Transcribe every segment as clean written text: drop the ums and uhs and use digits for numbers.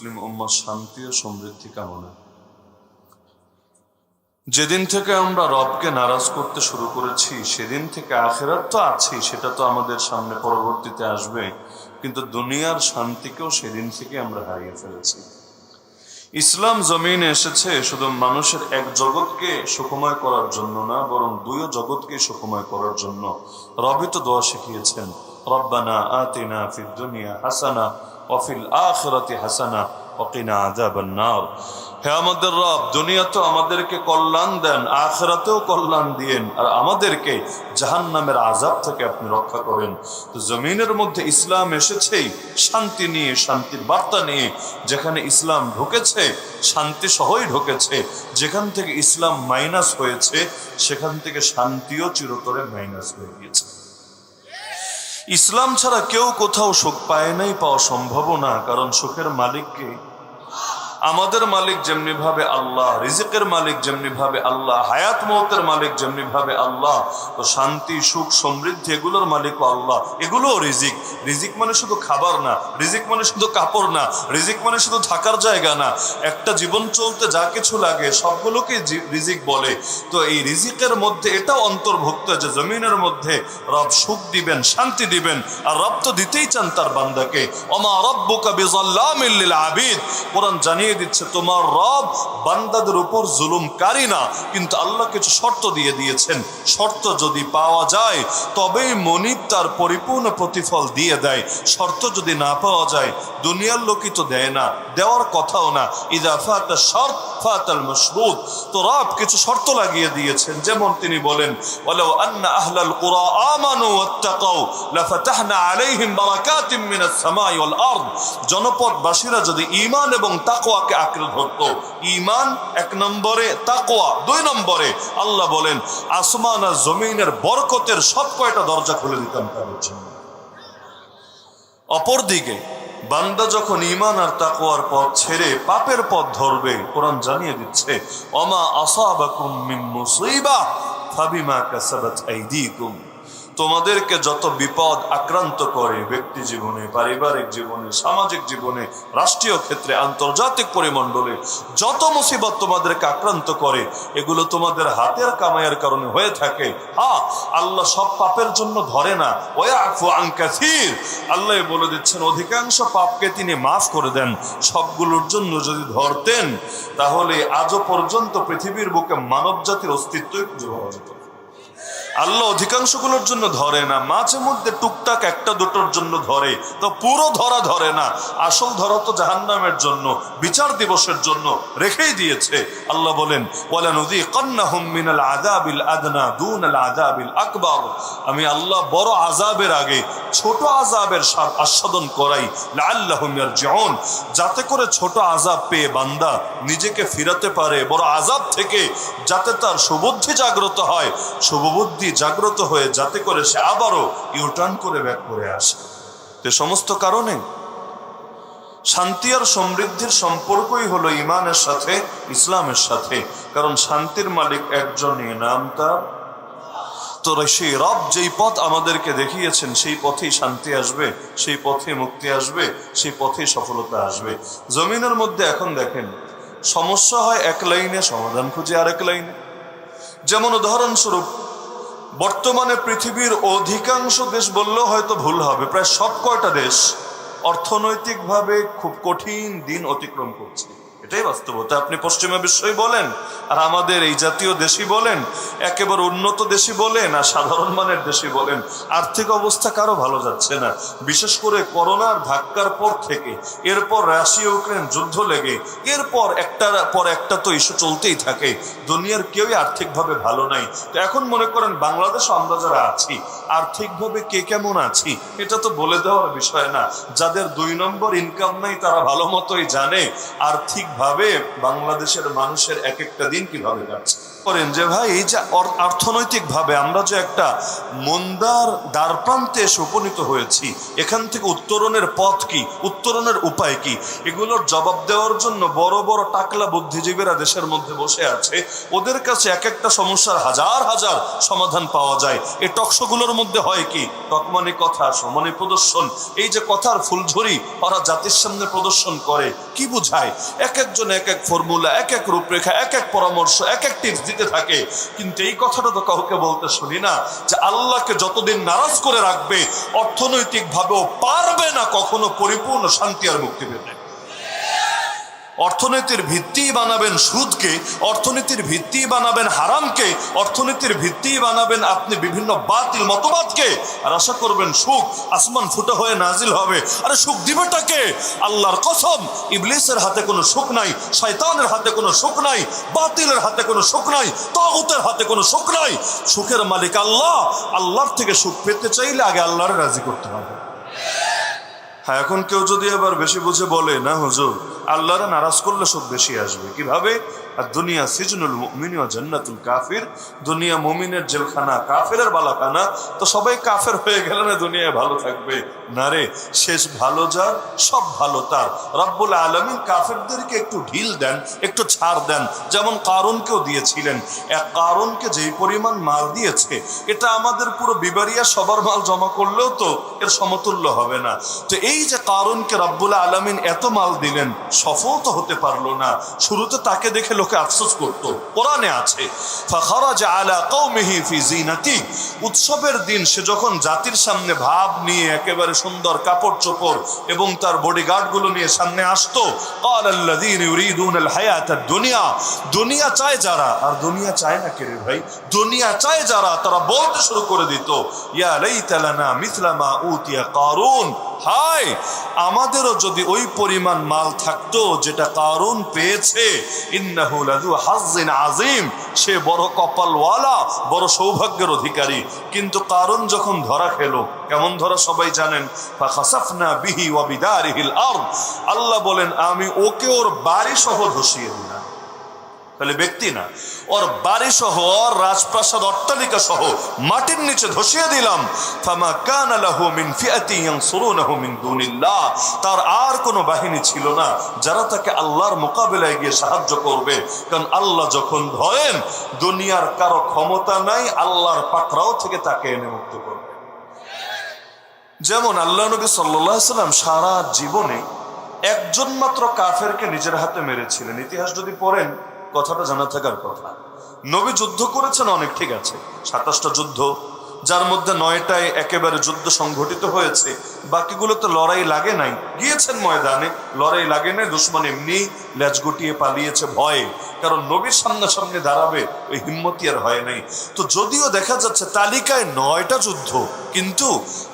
মুসলিম উম্মার শান্তি ও সমৃদ্ধি কামনা। যেদিন থেকে আমরা রবকে নারাজ করতে শুরু করেছি সেদিন থেকে আখিরাত তো আছেই, সেটা তো আমাদের সামনে পরবর্তীতে আসবে, কিন্তু দুনিয়ার শান্তিকেও সেদিন থেকে আমরা হারিয়ে ফেলেছি। ইসলাম জমিনে এসেছে শুধু মানুষের এক জগৎকে সুখময় করার জন্য না, বরং দুই জগৎকে সুখময় করার জন্য। রবই তো দোয়া শিখিয়েছেন, রব্বানা আতিনা ফিদ দুনিয়া হাসানা ওয়া ফিল আখিরাতি হাসানা ওয়া কিনা আযাবান নার। হে আমাদের রব, দুনিয়া তো আমাদেরকে কল্যাণ দেন, আখিরাতেও কল্যাণ দিয়েন, আর আমাদেরকে জাহান্নামের আযাব থেকে আপনি রক্ষা করেন। তো জমিনের মধ্যে ইসলাম এসেছেই শান্তি নিয়ে, শান্তির বার্তা নিয়ে। যেখানে ইসলাম ঢুকেছে শান্তি সহই ঢুকেছে, যেখান থেকে ইসলাম মাইনাস হয়েছে সেখান থেকে শান্তিও চিরতরে মাইনাস হয়ে গিয়েছে। ইসলাম ছাড়া কেউ কোথাও সুখ পায় নাই, পাওয়া সম্ভব না, কারণ সুখের মালিককে আমাদের মালিক যেমনি ভাবে আল্লাহ, রিজিকের মালিক যেমনি ভাবে আল্লাহ, হায়াত মওতের মালিক যেমনি ভাবে আল্লাহ, তো শান্তি সুখ সমৃদ্ধি এগুলোর মালিকও আল্লাহ, এগুলোও রিজিক। রিজিক মানে শুধু খাবার না, রিজিক মানে শুধু কাপড় না, রিজিক মানে শুধু থাকার জায়গা না। একটা জীবন চলতে যা কিছু লাগে সবগুলোকে রিজিক বলে। তো এই রিজিকের মধ্যে এটাও অন্তর্ভুক্ত যে জমিনের মধ্যে রব সুখ দিবেন, শান্তি দিবেন, আর রব তো দিতেই চান তার বান্দাকে। ওমা রব্বুকা বিযাল্লামিল লিল আবিদ, কোরআন জানিয়ে দিচ্ছে তোমার রব বান্দাদের উপর জুলুমকারী না, কিন্তু আল্লাহ কিছু শর্ত দিয়ে দিয়েছেন। শর্ত যদি পাওয়া যায় তবেই মনিব তার পরিপূর্ণ প্রতিফল দিয়ে দেয়। শর্ত যদি না পাওয়া যায়, দুনিয়ার লোকই তো দেয় না, দেওয়ার কথাও না। ইযা ফাতা শর্ত ফাতাল মাশরুত। তো রব কিছু শর্ত লাগিয়ে দিয়েছেন, যেমন তিনি বলেন, ওয়ালাউ আন্না আহলাল কুরা আমানু ওয়াত্তাকাউ লাফাতাহনা আলাইহিম বারাকাতিম মিনাস সামাই ওয়াল আরদ। জনপদবাসীরা যদি ঈমান এবং তাকওয়াকে আঁকড়ে ধরতো, ঈমান এক নম্বরে, তাকওয়া দুই নম্বরে, আল্লাহ বলেন আসমান আর জমিনের বরকতের সব কয়টা দরজা খুলে দিতাম তাদের জন্য। অপরদিকে বান্দা যখন ঈমান আর তাকওয়ার পথ ছেড়ে পাপের পথ ধরবে, কোরআন জানিয়ে দিচ্ছে, ওমা আসাবাকুম মিন মুসিবাহ ফাবিমা কাসাবাত আইদিকুম। তোমাদেরকে যত বিপদ আক্রান্ত করে ব্যক্তি জীবনে, পারিবারিক জীবনে, সামাজিক জীবনে, রাষ্ট্রীয় ক্ষেত্রে, আন্তর্জাতিক পরিমণ্ডলে যত মুসিবত তোমাদেরকে আক্রান্ত করে, এগুলো তোমাদের হাতের কামাইয়ের কারণে হয়ে থাকে। হ্যাঁ, আল্লাহ সব পাপের জন্য ধরে না, ওয়াফু আন কাসীর। আল্লাহ বলে দিচ্ছেন অধিকাংশ পাপকে তিনি মাফ করে দেন। সবগুলোর জন্য যদি ধরতেন তাহলে আজও পর্যন্ত পৃথিবীর বুকে মানব জাতির অস্তিত্বই খুঁজে পাওয়া যেত। আল্লাহ অধিকাংশগুলোর জন্য ধরে না, মাঝে মধ্যে টুকটাক একটা দুটোর জন্য ধরে, তো পুরো ধরে না। আসল ধরা তো জাহান্নামের জন্য, বিচার দিবসের জন্য রেখেই দিয়েছে। আল্লাহ বলেন, ওয়ালানুযীকান্নাহুম মিনাল আযাবিল আদনা দুনাল আযাবিল আকবার। আমি আল্লাহ বড় আযাবের আগে ছোট আযাবের আস্বাদন করাই, লাআল্লাহুম ইয়ারজিউন, যাতে করে ছোট আযাব পেয়ে বান্দা নিজেকে ফিরাতে পারে বড় আযাব থেকে, যাতে তার সুবুদ্ধি জাগ্রত হয়, শুভবুদ্ধি জাগ্রত হয়ে যাতে করে সে আবারও ইউটার্ন করে ব্যাক করে আসে। তো সমস্ত কারণে শান্তি আর সমৃদ্ধির সম্পর্কই হলো ইমানের সাথে, ইসলামের সাথে। কারণ শান্তির মালিক একজনই, নাম তার। তো সেই রব যেই পথ আমাদেরকে দেখিয়েছেন সেই পথেই শান্তি আসবে, সেই পথে মুক্তি আসবে, সেই পথেই সফলতা আসবে। জমিনের মধ্যে এখন দেখেন সমস্যা হয় এক লাইনে, সমাধান খুঁজে আরেক লাইনে। যেমন উদাহরণস্বরূপ বর্তমানে পৃথিবীর অধিকাংশ দেশ বললেও হয়তো ভুল হবে, প্রায় সব কয়টা দেশ অর্থনৈতিকভাবে খুব কঠিন দিন অতিক্রম করছে। এটাই বাস্তবতা। আপনি পশ্চিমা বিশ্বই বলেন আর আমাদের এই জাতীয় দেশই বলেন, একেবারে উন্নত দেশই বলেন আর সাধারণ মানের দেশই বলেন, আর্থিক অবস্থা কারো ভালো যাচ্ছে না। বিশেষ করে করোনার ধাক্কার পর থেকে, এরপর রাশিয়া ইউক্রেন যুদ্ধ লেগে, এরপর একটার পর একটা তো ইস্যু চলতেই থাকে। দুনিয়ার কেউই আর্থিকভাবে ভালো নাই। তো এখন মনে করেন বাংলাদেশও আমরা যারা আছি আর্থিকভাবে কে কেমন আছি এটা তো বলে দেওয়ার বিষয় না। যাদের 2 নম্বর ইনকাম নাই তারা ভালো মতোই জানে আর্থিক ভাবে বাংলাদেশের মানুষের এক একটা দিন কিভাবে যাচ্ছে। করেন যে ভাই এই যে অর্থনৈতিকভাবে আমরা যে একটা মন্দার দ্বারপ্রান্তে এসে উপনীত হয়েছি, এখান থেকে উত্তরণের পথ কি, উত্তরণের উপায় কি, এগুলোর জবাব দেওয়ার জন্য বড় বড় টাকলা বুদ্ধিজীবীরা দেশের মধ্যে বসে আছে। ওদের কাছে এক একটা সমস্যার হাজার হাজার সমাধান পাওয়া যায়। এই টকশোগুলোর মধ্যে হয় কি, টকমানি কথা সমানি প্রদর্শন, এই যে কথার ফুলঝুরি ওরা জাতির সামনে প্রদর্শন করে, কি বুঝায়? এক একজন এক এক ফর্মুলা, এক এক রূপরেখা, এক এক পরামর্শ, এক এক টিপস দিতে থাকে। কিন্তু এই কথাটা তো কাউকে বলতে শুনি না যে আল্লাহকে যতদিন নারাজ করে রাখবে অর্থনৈতিক ভাবেও পারবে না কখনো পরিপূর্ণ শান্তি আর মুক্তি পেতে। অর্থনীতির ভিত্তি বানাবেন সুদকে, অর্থনীতির ভিত্তি বানাবেন হারামকে, অর্থনীতির ভিত্তি বানাবেন আপনি বিভিন্ন বাতিল মতবাদকে, আর আশা করবেন সুখ আসমান ফুটা হয়ে নাজিল হবে। আরে সুখ দিবেটাকে? আল্লাহর কসম, ইবলিসের হাতে কোনো সুখ নাই, শয়তানের হাতে কোনো সুখ নাই, বাতিলের হাতে কোনো সুখ নাই, তাগুতের হাতে কোনো সুখ নাই। সুখের মালিক আল্লাহ। আল্লাহর থেকে সুখ পেতে চাইলে আগে আল্লাহর রাজি করতে হবে। হ্যাঁ, এখন কেউ যদি আবার বেশি বুঝে বলে না হুজুর আল্লাহরে নারাজ করলে সুখ বেশি আসবে, কিভাবে? আর দুনিয়া সিজনুল মুমিন ওয়া জান্নাতুল কাফির, দুনিয়া মুমিনের জেলখানা, কাফেরের বালাখানা। তো সবাই কাফের হয়ে গেলে না দুনিয়ায় ভালো থাকবে? না রে, শেষ ভালো যার, সব ভালো তার। রব্বুল আলামিন কাফেরদেরকে একটু ঢিল দেন, একটু ছাড় দেন, যেমন কারুনকেও দিয়েছিলেন। এক কারুনকে যেই পরিমাণ মাল দিয়েছে, এটা আমাদের পুরো বিবারিয়া সবার মাল জমা করলেও তো এর সমতুল্য হবে না। তো এই যে কারুনকে রব্বুল আলামিন এত মাল দিলেন, সফল তো হতে পারলো না। শুরুতে তাকে দেখে লোকে আফসোস করতো, কোরআনে আছে ফাখারাজা আলা কওমিহি ফি জিনাতি, উৎসবের দিন সে যখন জাতির সামনে ভাব নিয়ে একেবারে সুন্দর কাপড় চোপড় এবং তার বডিগার্ড গুলো নিয়ে সামনে আসতো, ক্বালাল্লাযীনা ইউরিদুনাল হায়াতাদ দুনিয়া, দুনিয়া চায় যারা, আর দুনিয়া চায় না কে রে ভাই? দুনিয়া চায় যারা, তারা বলতে শুরু করে দিত ইয়া লাইতা লানা মিসলা মা উতিয়া কারুন, হায় আমাদেরও যদি ওই পরিমাণ মাল থাকতো যেটা কারুন পেয়েছে। ইন্নাহু লাযু হাজ্জিন আযীম, সে বড় কপালওয়ালা, বড় সৌভাগ্যের অধিকারী। কিন্তু কারুন যখন ধরা খেলো, কেমন ধরা সবাই জানেন, ফাখাসাফনা বিহি ওয়া বিদারিহিল আরদ, আল্লাহ বলেন আমি ওকে ওর বাড়ি সহ ধসিয়ে দিলাম। তাহলে ব্যক্তি না, ওর বাড়ি সহ, ওর রাজপ্রাসাদ অট্টালিকা সহ মাটির নিচে ধসিয়ে দিলাম। ফামা কানা লাহু মিন ফিআতিন ইয়ানসুরুনাহু মিন দুনিল্লাহ, তার আর কোনো বাহিনী ছিল না যারা তাকে আল্লাহর মোকাবিলায় গিয়ে সাহায্য করবে। কারণ আল্লাহ যখন ধরেন, দুনিয়ার কারো ক্ষমতা নাই আল্লাহর পাকড়াও থেকে তাকে এনে মুক্ত করবে। যেমন আল্লাহ নবী সাল্লাল্লাহু আলাইহি সাল্লাম সারা জীবনে একজন মাত্র কাফেরকে নিজের হাতে মেরেছিলেন। ইতিহাস যদি পড়েন কথাটা জানা থাকার কথা। নবী যুদ্ধ করেছেন অনেক, ঠিক আছে, 27টা যুদ্ধ, যার মধ্যে 9টায় একেবারে যুদ্ধ সংঘটিত হয়েছে, বাকিগুলোতে লড়াই লাগে নাই। গিয়েছেন ময়দানে, লড়াই লাগে নাই, দুশমন এমনি লেজ গুটিয়ে পালিয়েছে ভয়ে, কারণ নবীর সামনাসামনি দাঁড়াবে ওই হিম্মতি আর হয় নাই। তো যদিও দেখা যাচ্ছে তালিকায় 9টা যুদ্ধ, কিন্তু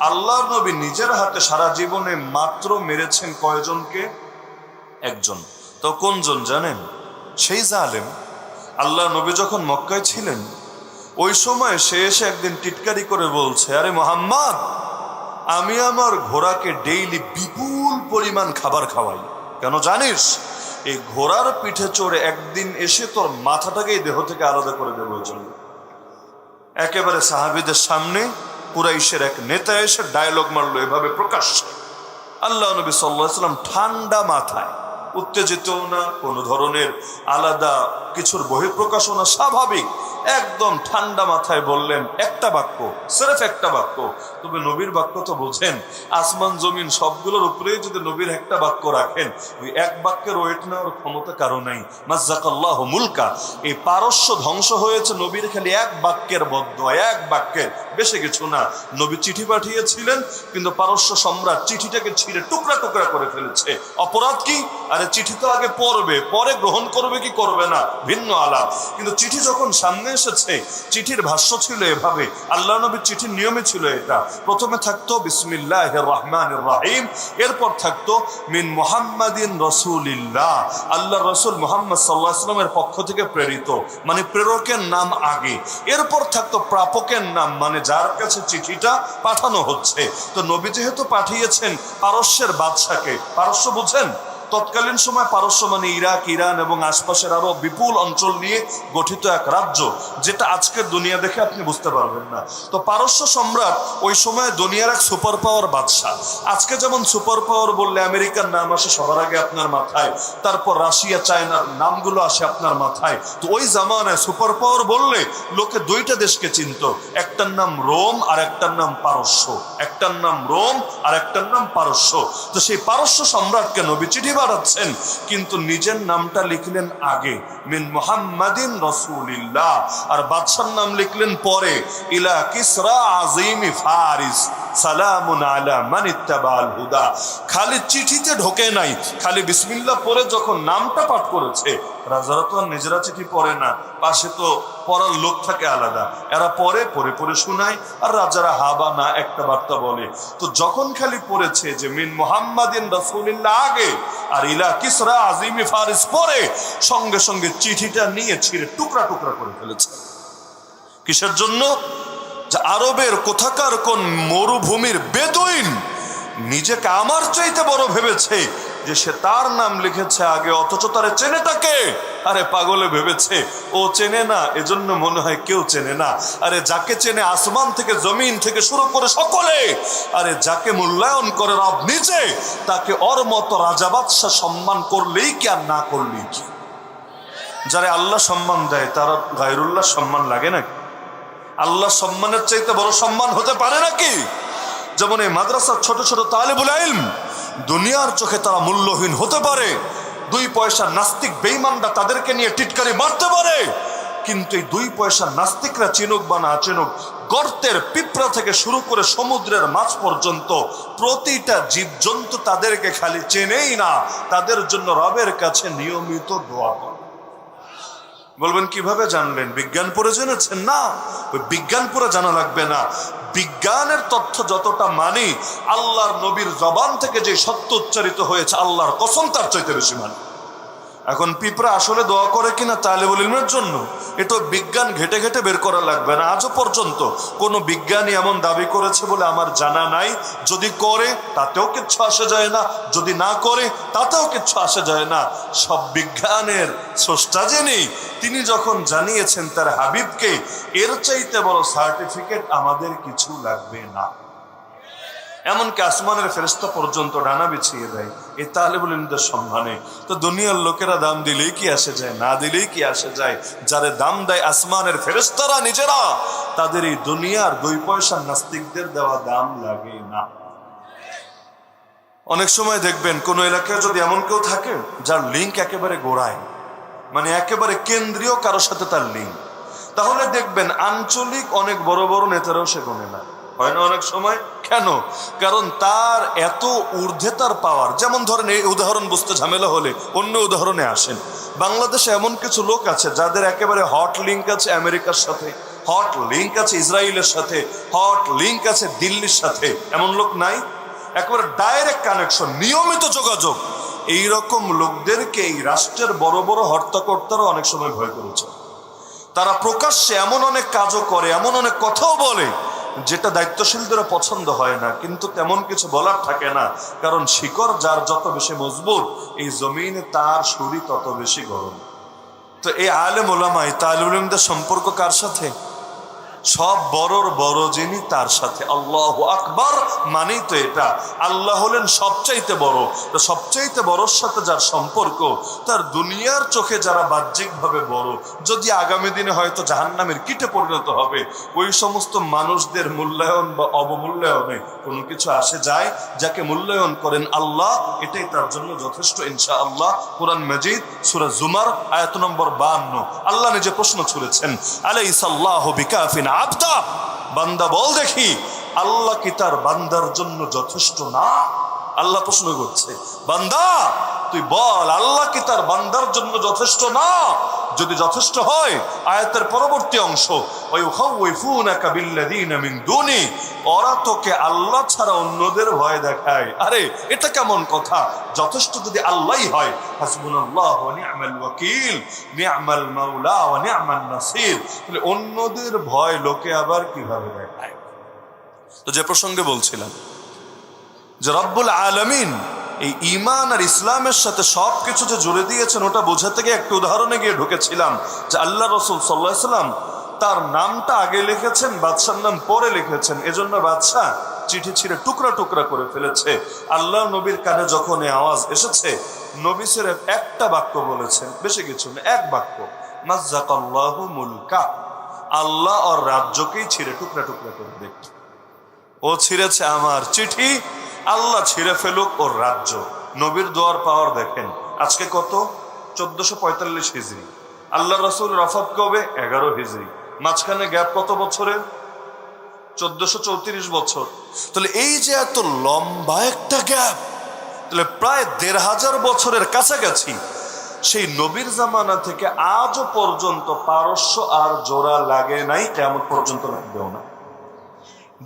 আল্লাহর নবী নিজের হাতে সারা জীবনে মাত্র মেরেছেন কয়জনকে? একজন। তো কোনজন জানেন? সেই জালেম। আল্লাহ নবী যখন মক্কায় ছিলেন, ওই সময় সে এসে একদিন টিটকারি করে বলছে, আরে মোহাম্মদ, আমি আমার ঘোড়াকে ডেইলি বিপুল পরিমাণ খাবার খাওয়াই, কেন জানিস? এই ঘোড়ার পিঠে চড়ে একদিন এসে তোর মাথাটাকেই দেহ থেকে আলাদা করে দেবো জন্য। একেবারে সাহাবীদের সামনে কুরাইশের এক নেতা এসে ডায়লগ মারলো এভাবে প্রকাশ্যে। আল্লাহ নবী সাল্লাল্লাহু আলাইহি ওয়াসাল্লাম ঠান্ডা মাথায়, উত্তেজিত না, কোনো ধরনের আলাদা কিছুর বহিঃপ্রকাশও না, স্বাভাবিক একদম ঠান্ডা মাথায় বললেন একটা বাক্য, সির্ফ একটা বাক্য। তবে নবীর বাক্য তো বোঝেন, আসমান জমিন সবগুলোর উপরেই যদি নবীর একটা বাক্য রাখেন, ওই এক বাক্যের ওয়েট নেওয়ার ক্ষমতা কারো নাই। মাজ্জাকাল্লাহু মুলকা, এই পারস্য ধ্বংস হয়েছে নবীর খালি এক বাক্যের বদদোয়া, এক বাক্যের, বেশি কিছু না। নবী চিঠি পাঠিয়েছিলেন, কিন্তু পারস্য সম্রাট চিঠিটাকে ছিঁড়ে টুকরা টুকরা করে ফেলেছে। অপরাধ কি? আরে চিঠি তো আগে পড়বে, পরে গ্রহণ করবে কি করবে না ভিন্ন আলাপ, কিন্তু চিঠি যখন সামনে এসেছে, চিঠির ভাষ্য ছিল এভাবে, আল্লাহ নবীর চিঠির নিয়মে ছিল এটা, প্রথমে থাকতো বিসমিল্লাহির রহমানির রহিম, এরপর থাকতো মিন মুহাম্মাদিন রাসূলিল্লাহ, আল্লাহ রাসূল মুহাম্মদ সাল্লাল্লাহু আলাইহি ওয়াসাল্লামের পক্ষ থেকে প্রেরিত, মানে প্রেরকের নাম আগে, এরপর থাকতো প্রাপকের নাম, মানে যার কাছে চিঠিটা পাঠানো হচ্ছে। তো নবী যেহেতু পাঠিয়েছেন পারস্যের বাদশাকে, পারস্য বুঝেন, তৎকালীন সময় পারস্য মানে ইরাক, ইরান এবং আশপাশের আরো বিপুল অঞ্চল নিয়ে গঠিত এক রাজ্য, যেটা আজকের দুনিয়া দেখে আপনি বুঝতে পারবেন না। তো পারস্য সম্রাট ওই সময় দুনিয়ার এক সুপার পাওয়ার বাদশাহ। আজকে যেমন সুপার পাওয়ার বললে আমেরিকার নাম আসে সবার আগে আপনার মাথায়, তারপর রাশিয়া, চায়নার নামগুলো আসে আপনার মাথায়। তো ওই জামানায় সুপার পাওয়ার বললে লোকে দুইটা দেশকে চিনত, একটার নাম রোম আর একটার নাম পারস্য। একটার নাম রোম আর একটার নাম পারস্য। তো সেই পারস্য সম্রাটকে নবী চিঠি পাঠাচ্ছেন, কিন্তু নিজের নামটা লিখলেন আগে, মিন মুহাম্মাদিন রাসূলিল্লাহ, আর বাদশার নাম লিখলেন পরে, ইলা কিসরা আজিমি ফারিস সালামুন আলা মান ইত্তাবাল হুদা। খালি চিঠিতে ঢোকে নাই, খালি বিসমিল্লাহ পরে যখন নামটা পাঠ করেছে, রাজারা তো আর নিজেরা চিঠি পড়ে না, পাশে তো পড়ার লোক থাকে আলাদা, এরা পরে পরে পরে শোনায়, আর রাজারা হাবা না একটা বার্তা বলে। তো যখন খালি পড়েছে যে মিন মুহাম্মাদিন রাসূলিল্লাহ আগে আর ইলা কিসরা আজিমি ফারিস পরে, সঙ্গে সঙ্গে চিঠিটা নিয়ে ছিঁড়ে টুকরা টুকরা করে ফেলেছে। কিসের জন্য? যে আরবের কোথাকার কোন মরুভূমির বেদুইন নিজেকে আমার চাইতে বড় ভেবেছে, যে সে তার নাম লিখেছে আগে, অথচ তারে চেনে তাকে। আরে পাগলে ভেবেছে ও চেনে না, এজন্য মনে হয় কেউ চেনে না। আরে যাকে চেনে আসমান থেকে জমিন থেকে শুরু করে সকলে, আরে যাকে মূল্যায়ন করে রব নিজে, তাকে ওর মতো রাজা বাদশাহ সম্মান করলেই কি আর না করলেই কি। যারা আল্লাহ সম্মান দেয় তারা গায়রুল্লাহ সম্মান লাগে নাকি? আল্লাহ সম্মানের চাইতে বড় সম্মান হতে পারে নাকি? যেমন এই মাদ্রাসার ছোট ছোট তালিবুল ইলম, দুনিয়ার চোখে তারা মূল্যহীন হতে পারে, 2 পয়সার নাস্তিক বেঈমানরা তাদেরকে নিয়ে টিটকারি মারতে পারে, কিন্তু এই 2 পয়সার নাস্তিকরা চিনুক বা না চিনুক, গর্তের পিঁপড়া থেকে শুরু করে সমুদ্রের মাছ পর্যন্ত প্রতিটা জীবজন্তু তাদেরকে খালি চেনেই না, তাদের জন্য রবের কাছে নিয়মিত দোয়া করে। বলবেন কিভাবে জানলেন? বিজ্ঞান পড়ে জেনেছেন? না, ওই বিজ্ঞান পড়ে জানা লাগবে না। বিজ্ঞানের তথ্য যতটা মানি, আল্লাহর নবীর জবান থেকে যে সত্য উচ্চারিত হয়েছে আল্লাহর কসম তার চাইতে বেশি মানি। এখন পিঁপড়া আসলে দোয়া করে কিনা তালিবুল ইলমের জন্য, এটা বিজ্ঞান ঘেটে ঘেটে বের করা লাগবে না। আজও পর্যন্ত কোনো বিজ্ঞানী এমন দাবি করেছে বলে আমার জানা নাই। যদি করে তাতেও কিচ্ছু আসে যায় না, যদি না করে তাতেও কিচ্ছু আসে যায় না। সব বিজ্ঞানের স্রষ্টা যিনি, তিনি যখন জানিয়েছেন তার হাবিবকে, এর চাইতে বড় সার্টিফিকেট আমাদের কিছু লাগবে না। এমনকি আসমানের ফেরেশতা পর্যন্ত ডানা বিছিয়ে দেয় এই তালিবুল ইলমদের সম্মানে। তো দুনিয়ার লোকেরা দাম দিলেই কি আসে যায়, না দিলেই কি আসে যায়? যারে দাম দেয় আসমানের ফেরেশতারা নিজেরা, তাদের এই দুনিয়ার 2 পয়সার নাস্তিকদের দেওয়া দাম লাগে না। অনেক সময় দেখবেন কোন এলাকায় যদি এমন কেউ থাকে যার লিঙ্ক একেবারে গোড়ায়, মানে একেবারে কেন্দ্রীয় কারোর সাথে তার লিঙ্ক, তাহলে দেখবেন আঞ্চলিক অনেক বড় বড় নেতারাও সে গণে না, হয় না অনেক সময়? কেন? কারণ তার এত ঊর্ধ্বে তার পাওয়ার। যেমন ধরেন, এই উদাহরণ বুঝতে ঝামেলা হলে অন্য উদাহরণে আসেন। বাংলাদেশে এমন কিছু লোক আছে যাদের একেবারে হট লিঙ্ক আছে আমেরিকার সাথে, হট লিঙ্ক আছে ইসরায়েলের সাথে, হট লিঙ্ক আছে দিল্লির সাথে। এমন লোক নাই? একেবারে ডাইরেক্ট কানেকশন, নিয়মিত যোগাযোগ। এইরকম লোকদেরকে এই রাষ্ট্রের বড় বড় হর্তাকর্তারা অনেক সময় ভয় করেছে। তারা প্রকাশ্যে এমন অনেক কাজও করে, এমন অনেক কথাও বলে যেটা দায়িত্বশীলদের পছন্দ হয় না, কিন্তু তেমন কিছু বলার থাকে না। কারণ শিকড় যার যত বেশি মজবুত, এই জমিনে তার শরীর তত বেশি গরম। তো এই আলেম ওলামা, এই তালিবুল ইলমদের সম্পর্ক কার সাথে? সব বড়র বড় যিনি তার সাথে। আল্লাহু আকবার মানেই তো এটা। আল্লাহ হলেন সবচাইতে বড়। তো সবচাইতে বড়র সাথে যার সম্পর্ক, তার দুনিয়ার চোখে যারা বাহ্যিকভাবে বড়, যদি আগামী দিনে হয়তো জাহান্নামের কীটে পরিণত হবে, ওই সমস্ত মানুষদের মূল্যায়ন বা অবমূল্যায়নে কোনো কিছু আসে যায়? যাকে মূল্যায়ন করেন আল্লাহ, এটাই তার জন্য যথেষ্ট ইনশাআল্লাহ। কুরআন মাজিদ সূরা জুমার আয়াত নম্বর 52 আল্লাহ নিজে প্রশ্ন ছুড়েছেন, আলাইসাল্লাহু বিকাফিন আবদা, বান্দা বল দেখি, আল্লাহ কি তার বান্দার জন্য যথেষ্ট না? আল্লাহ প্রশ্ন করছে, বান্দা তুই বল, আল্লাহ কি তার বান্দার জন্য যথেষ্ট না? যদি যথেষ্ট হয়, আয়াতের পরবর্তী অংশ, ওয়ায়ুখাউফুনাকা বিল্লাযীনা মিন দুনি, ওরা তোকে আল্লাহ ছাড়া অন্যদের ভয় দেখায়। আরে এটা কেমন কথা? যথেষ্ট যদি আল্লাহই হয়, হাসবুনাল্লাহু ওয়া নি'মাল ওয়াকিল, নি'মাল মাওলা ওয়া নি'মান নাসির, তাহলে অন্যদের ভয় লোকে আবার কিভাবে দেখায়? তো যে প্রসঙ্গে বলছিলাম যে রব্বুল আলামিন এই ঈমান আর ইসলামের সাথে সবকিছু যে জুড়ে দিয়েছেন ওটা বোঝাতে গিয়ে একটা উদাহরণে গিয়ে ঢুকেছিলাম যে আল্লাহ রাসূল সাল্লাল্লাহু আলাইহি সাল্লাম তার নামটা আগে লিখেছেন, বাদশার নাম পরে লিখেছেন। এজন্য বাদশা চিঠি ছিঁড়ে টুকরা টুকরা করে ফেলেছে। আল্লাহ নবীর কানে যখন এই আওয়াজ এসেছে, নবী সিরেফ একটা বাক্য বলেছেন, বেশি কিছু না, এক বাক্য, মাজ্জাকাল্লাহু মুলকা, আল্লাহ ওর রাজ্যকেই ছিঁড়ে টুকরা টুকরা করে দেখ। ও ছিঁড়েছে আমার চিঠি, আল্লাহ ছিঁড়ে ফেলুক ওর রাজ্য। নবীর দোয়ার পাওয়ার দেখেন। আজকে কত? 1445 হিজরি। আল্লাহ রাসূল রফত কবে? 11 হিজরি। মাঝখানে গ্যাপ কত বছরের? 1434 বছর। তাহলে এই যে এত লম্বা একটা গ্যাপ, তাহলে প্রায় 1500 বছরের কাছাকাছি সেই নবীর জামানা থেকে আজও পর্যন্ত পারস্য আর জোড়া লাগে নাই, কিয়ামত পর্যন্ত লাগবেও না।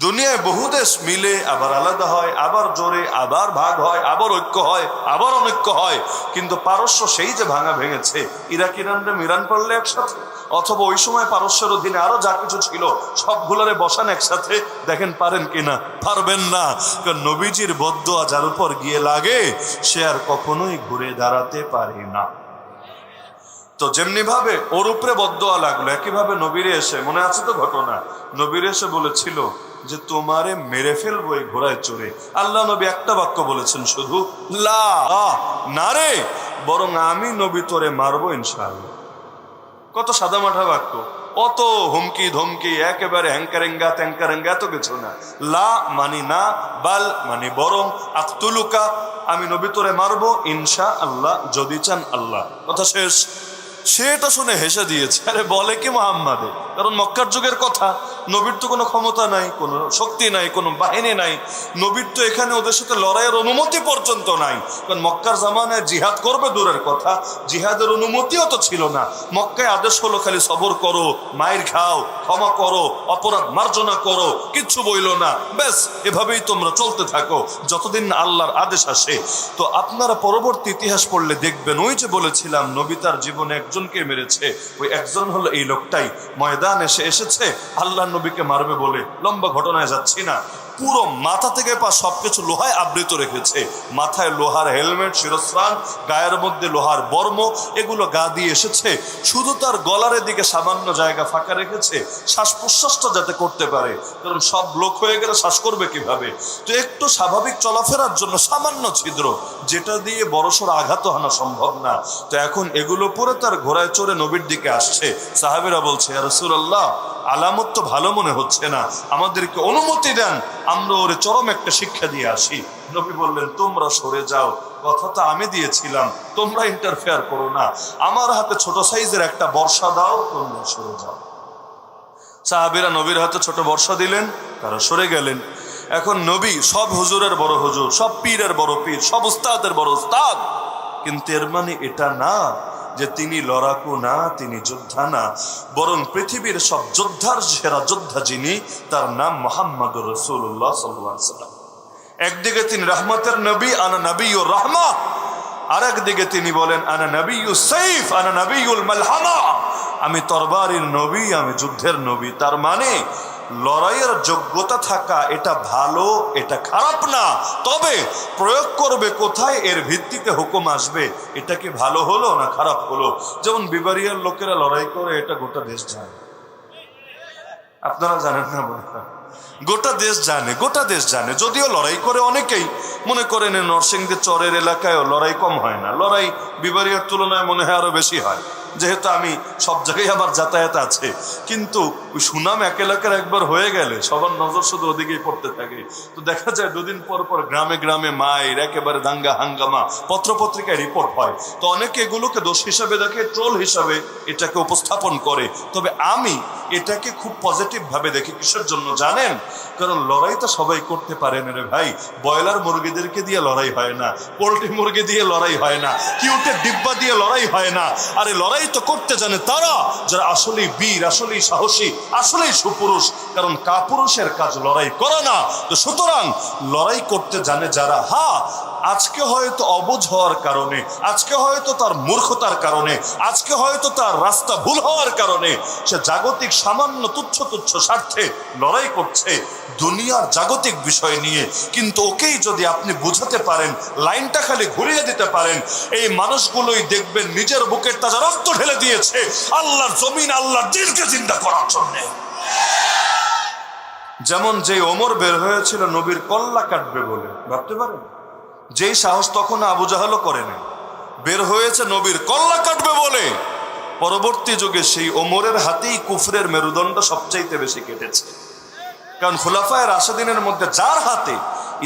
দুনিয়ায় বহু দেশ মিলে আবার আলাদা হয়, আবার জোরে, আবার ভাগ হয়, আবার ঐক্য হয়, আবার অনৈক্য হয়, কিন্তু পারস্য সেই যে ভাঙা ভেঙেছে, ইরাক ইরানরা মিরান করলে একসাথে, অথবা ওই সময় পারস্যের অধীনে আরো যা কিছু ছিল সবগুলোরে বসান একসাথে, দেখেন পারেন কিনা? পারবেন না। কারণ নবীজির বদদোয়া যার উপর গিয়ে লাগে সে আর কখনোই ঘুরে দাঁড়াতে পারে না। তো যেমনি ভাবে ওর উপরে বদদোয়া লাগলো, একইভাবে নবীরে এসে, মনে আছে তো ঘটনা, নবীরে এসে বলেছিল যে তোমারে মেরে ফেলবো এই ঘোড়ায় চড়ে। আল্লাহ নবী একটা বাক্য বলেছেন শুধু, লা, না রে, বরং আমি নবী তোরে মারবো ইনশাআল্লাহ। কত সাদামাঠা বাক্য, অত হুমকি ধমকি, একেবারে হ্যাঙ্কারেঙ্গা ত্যাঙ্কারেঙ্গা, এত কিছু না। লা মানি না, বাল মানি বরং, আক্তুলুকা আমি নবী তোরে মারবো ইনশাআল্লাহ, যদি চান আল্লাহ। কথা শেষ। সেটা শুনে হেসে দিয়েছে। আরে বলে কি মুহাম্মাদে? কারণ মক্কার যুগের কথা, নবীর তো কোনো ক্ষমতা নাই, কোনো শক্তি নাই, কোনো বাহিনী নাই। নবীর তো এখানে ওদের সাথে লড়াইয়ের অনুমতি পর্যন্ত নাই। কারণ মক্কার জামানায় জিহাদ করবে দূরের কথা, জিহাদের অনুমতিও তো ছিল না। মক্কায় আদেশ হলো খালি সবর করো, মায়ের খাও, ক্ষমা করো, অপরাধ মার্জনা করো, কিচ্ছু বইলো না। ব্যাস এভাবেই তোমরা চলতে থাকো যতদিন না আল্লাহর আদেশ আসে। তো আপনারা পরবর্তী ইতিহাস পড়লে দেখবেন, ওই যে বলেছিলাম নবী তার জীবনে একজনকে মেরেছে, ওই একজন হলো এই লোকটাই। ময়দান এসেছে আল্লাহ নবীকে মারবে বলে, লম্বা ঘটনায় যাচ্ছি না। পুরো মাথা থেকে পা সবকিছু লোহায় আবৃত রেখেছে। মাথায় লোহার হেলমেট, শিরস্ত্রাণ, গায়ের মধ্যে লোহার বর্ম, এগুলো গা দিয়ে এসেছে। শুধু তার গলার দিকে সামান্য জায়গা ফাঁকা রেখেছে, শ্বাস প্রশ্বাসটা যাতে করতে পারে, কারণ সব লোক হয়ে গেলে শ্বাস করবে কিভাবে। তো একটু স্বাভাবিক চলাফেরার জন্য সামান্য ছিদ্র, যেটা দিয়ে বড়সড় আঘাত হানা সম্ভব না। তো এখন এগুলো পরে তার ঘোড়ায় চড়ে নবীর দিকে আসছে। সাহাবীরা বলছে, ইয়া রাসূলুল্লাহ, আলামত তো ভালো মনে হচ্ছে না, আমাদেরকে অনুমতি দেন, আমরা ওরে চরম একটা শিক্ষা দিয়ে আসি। নবী বললেন, তোমরা সরে যাও, কথা তো আমি দিয়েছিলাম, তোমরা ইন্টারফেয়ার করো না। আমার হাতে ছোট সাইজের একটা বর্ষা দাও, তোমরা সরে যাও। সাহাবীরা নবীর হাতে ছোট বর্ষা দিলেন, তারা সরে গেলেন। এখন নবী সব হুজুরের বড় হুজুর, সব পীরের বড় পীর, সব উস্তাদের বড় উস্তাদ, কিন্তু এর মানে এটা না যে তিনি লড়াকু না, তিনি যোদ্ধা না, বরং পৃথিবীর সব যোদ্ধার সেরা যোদ্ধা যিনি, তার নাম মুহাম্মদুর রাসূলুল্লাহ সাল্লাল্লাহু আলাইহি ওয়াসাল্লাম। একদিকে তিনি রহমতের নবী, আনা নবিয়ুর রাহমা, আর একদিকে তিনি বলেন, আনা নবিয়ুস সাইফ, আনা নবিয়ুল মালহামা, আমি তরবারির নবী, আমি যুদ্ধের নবী। তার মানে লড়াইয়ের যোগ্যতা থাকা এটা ভালো, এটা খারাপ না, তবে প্রয়োগ করবে কোথায় এর ভিত্তিতে হুকুম আসবে, এটা কি ভালো হলো না খারাপ হলো। যেমন বিবারিয়ার লোকেরা লড়াই করে, এটা গোটা দেশ জানে। আপনারা জানেন না মনে হয়? গোটা দেশ জানে, গোটা দেশ জানে। যদিও লড়াই করে অনেকেই, মনে করেন নরসিংদী চরের এলাকায়ও লড়াই কম হয় না, লড়াই বিবারিয়ার তুলনায় মনে হয় আরো বেশি হয়, যেহেতু আমি সব জায়গায় আমার যাতায়াত আছে। কিন্তু ওই সুনাম এক এলাকার একবার হয়ে গেলে সবার নজর শুধু ওদিকেই পড়তে থাকে। তো দেখা যায় দুদিন পর পর গ্রামে গ্রামে মায়ের একেবারে দাঙ্গা হাঙ্গামা, পত্রপত্রিকায় রিপোর্ট হয়। তো অনেকে এগুলোকে দোষ হিসাবে দেখে, ট্রোল হিসাবে এটাকে উপস্থাপন করে। তবে আমি এটাকে খুব পজিটিভ ভাবে দেখি। কিসের জন্য জানেন? কারণ লড়াই তো সবাই করতে পারেন রে ভাই। ব্রয়লার মুরগিদেরকে দিয়ে লড়াই হয় না, পোল্ট্রি মুরগি দিয়ে লড়াই হয় না, কিউটের ডিব্বা দিয়ে লড়াই হয় না। আরে লড়াই লড়াই তো করতে জানে তারা যারা আসলেই বীর, আসলেই সাহসী, আসলেই সুপুরুষ। কারণ কাপুরুষের কাজ লড়াই করা না। তো সুতরাং লড়াই করতে জানে যারা, আজকে হয়তো অবুঝ হওয়ার কারণে, আজকে হয়তো তার মূর্খতার কারণে, আজকে হয়তো তার রাস্তা ভুল হওয়ার কারণে সে জাগতিক সামান্য তুচ্ছ তুচ্ছ স্বার্থে লড়াই করছে দুনিয়ার জাগতিক বিষয় নিয়ে। কিন্তু ওকেই যদি আপনি বুঝাতে পারেন, লাইনটা খালি ঘুরিয়ে দিতে পারেন, এই মানুষগুলোই দেখবেন নিজের বুকের তাজা রক্ত ঢেলে দিয়েছে আল্লাহর জমিন, আল্লাহর দ্বীনকে জিন্দা করার জন্য। যেমন যে ওমর বের হয়েছিল নবীর কল্লা কাটবে বলে, ভাবতে পারেন? যেই সাহস তখন আবু জাহালও করে নাই, বের হয়েছে নবীর কল্লা কাটবে বলে। পরবর্তী যুগে সেই ওমরের হাতেই কুফরের মেরুদণ্ড সবচাইতে বেশি কেটেছে। কারণ খুলাফায়ে রাশেদিনের মধ্যে যার হাতে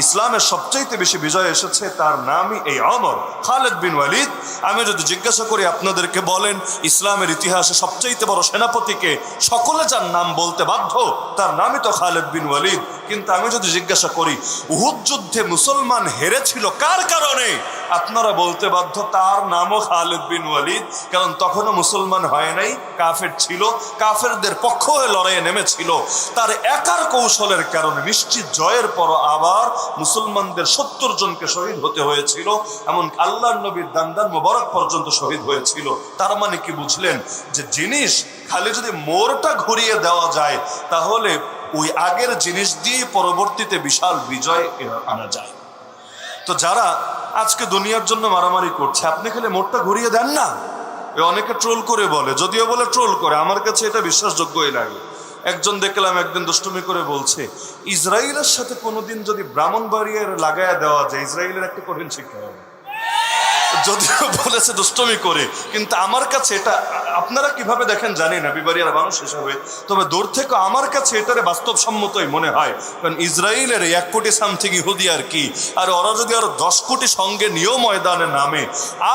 ইসলামের সবচাইতে বেশি বিজয় এসেছে তার নামই এই ওমর, খালেদ বিন ওয়ালিদ। আমি যদি জিজ্ঞাসা করি আপনাদেরকে, বলেন ইসলামের ইতিহাসে সবচাইতে বড় সেনাপতিকে, সকলে যার নাম বলতে বাধ্য, তার নামই তো খালেদ বিন ওয়ালিদ। কিন্তু আমি যদি জিজ্ঞাসা করি উহুদ যুদ্ধে মুসলমান হেরেছিল কার কারণে, আপনারা বলতে বাধ্য তার নামও খালেদ বিন ওয়ালিদ। কারণ তখনও মুসলমান হয় নাই, কাফের ছিল, কাফেরদের পক্ষ হয়ে লড়াইয়ে নেমেছিল। তার একার কৌশলের কারণে নিশ্চিত জয়ের পর আবার মুসলমানদের 70 জনকে শহীদ হতে হয়েছিল। এমন আল্লাহর নবীর দান্দান মোবারক পর্যন্ত শহীদ হয়েছিল। তার মানে কি বুঝলেন যে জিনিস খালি যদি মোড়টা ঘুরিয়ে দেওয়া যায় তাহলে ওই আগের জিনিস দিয়ে পরবর্তীতে বিশাল বিজয় আনা যায়। তো যারা আজকে দুনিয়ার জন্য মারামারি করছে, আপনি খালি মোড়টা ঘুরিয়ে দেন না। অনেকে ট্রোল করে বলে, যদিও বলে ট্রোল করে, আমার কাছে এটা বিশ্বাসযোগ্যই লাগে। একজন দেখলাম একদিন দুষ্টুমি করে বলছে, ইসরায়েলের সাথে কোনোদিন যদি ব্রাহ্মণবাড়িয়ার লাগায়া দেওয়া যায়, ইসরায়েলের একটা কঠিন শিক্ষা হবে। যদিও বলেছে দুষ্টমি করে, কিন্তু আমার কাছে এটা, আপনারা কিভাবে দেখেন জানি না বিবাড়িয়ার মানুষ হিসাবে, তবে দূর থেকে আমার কাছে এটারে বাস্তবসম্মতই মনে হয়। কারণ ইসরায়েলের 1 কোটি সামথিং ইহুদি আর কি, আর ওরা যদি আরো 10 কোটি সঙ্গে নিয়েও ময়দানে নামে,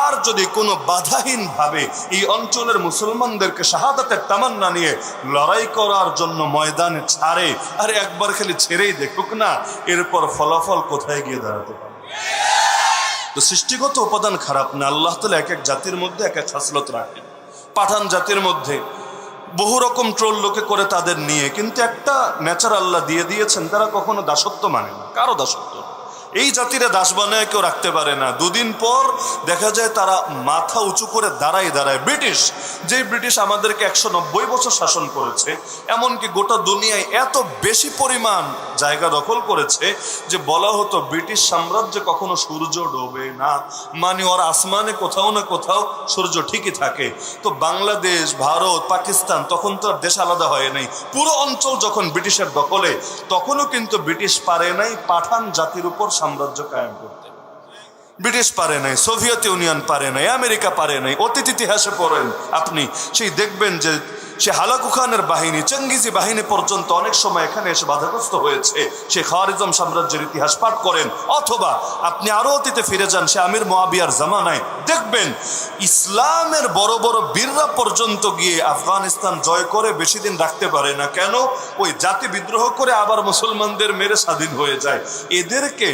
আর যদি কোনো বাধাহীন ভাবে এই অঞ্চলের মুসলমানদেরকে শাহাদাতের তামান্না নিয়ে লড়াই করার জন্য ময়দানে ছাড়ে, আর একবার খালি ছেড়েই দেখুক না, এরপর ফলাফল কোথায় গিয়ে দাঁড়াতে পারে। তো সৃষ্টিগত উপাদান খারাপ না, আল্লাহ তাআলা এক এক জাতির মধ্যে এক এক খাসলত রাখেন। পাঠান জাতির মধ্যে বহু রকম ট্রোল লোকে করে তাদের নিয়ে, কিন্তু একটা নেচার আল্লাহ দিয়ে দিয়েছেন, তারা কখনো দাসত্ব মানে না, কারো দাসত্ব। এই জাতিরে দাস বানায় কেউ রাখতে পারে না। দুদিন পর দেখা যায় তারা মাথা উঁচু করে দাঁড়ায়। ব্রিটিশ আমাদেরকে 190 বছর শাসন করেছে, এমনকি গোটা দুনিয়ায় এত বেশি পরিমাণ জায়গা দখল করেছে যে বলা হতো ব্রিটিশ সাম্রাজ্যে কখনো সূর্য ডোবে না, মানে ওর আসমানে কোথাও না কোথাও সূর্য ঠিকই থাকে। তো বাংলাদেশ, ভারত, পাকিস্তান তখন তো আর দেশ আলাদা হয় নাই, পুরো অঞ্চল যখন ব্রিটিশের দখলে, তখনও কিন্তু ব্রিটিশ পারে নাই পাঠান জাতির উপর সাম্রাজ্য কায়েম করতে। ব্রিটিশ পারে নাই, সোভিয়েত ইউনিয়ন পারে নাই, আমেরিকা পারে নাই। অতীত ইতিহাসে পড়েন আপনি, সেই দেখবেন যে সে হালাকু খানের বাহিনী, চেঙ্গিজি বাহিনী পর্যন্ত অনেক সময় এখানে এসে বাধাগ্রস্ত হয়েছে। সে খাওয়ারিজম সাম্রাজ্যের ইতিহাস পাঠ করেন, অথবা আপনি আরো অতীতে ফিরে যান, সে আমির মুয়াবিয়ার জামানায় দেখবেন ইসলামের বড় বড় বীররা পর্যন্ত গিয়ে আফগানিস্তান জয় করে বেশি দিন রাখতে পারে না। কেন? ওই জাতি বিদ্রোহ করে আবার মুসলমানদের মেরে স্বাধীন হয়ে যায়। এদেরকে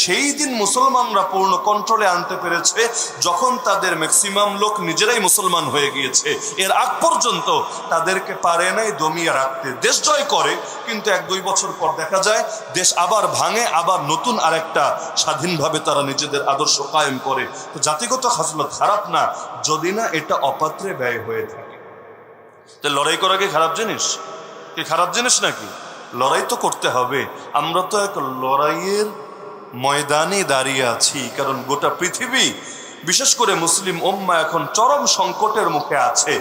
সেই দিন মুসলমানরা পূর্ণ কন্ট্রোলে আনতে পেরেছে যখন তাদের ম্যাক্সিমাম লোক নিজেরাই মুসলমান হয়ে গিয়েছে। এর আগ পর্যন্ত তাদেরকে পারে নাই দমিয়ে রাখতে। দেশ জয় করে, কিন্তু 1-2 বছর পর দেখা যায় দেশ আবার ভাঙে, আবার নতুন আরেকটা স্বাধীনভাবে তারা নিজেদের আদর্শ কায়েম করে। তো জাতিগত খাসলত খারাপ না, যদি না এটা অপাত্রে ব্যয় হয়ে থাকে। তো লড়াই করা কি খারাপ জিনিস? কি খারাপ জিনিস নাকি? লড়াই তো করতে হবে। আমরা তো এক লড়াইয়ের ময়দানে দাঁড়িয়ে আছি, কারণ গোটা পৃথিবী, বিশেষ করে মুসলিম উম্মাহ এখন চরম সংকটের মুখে আছে।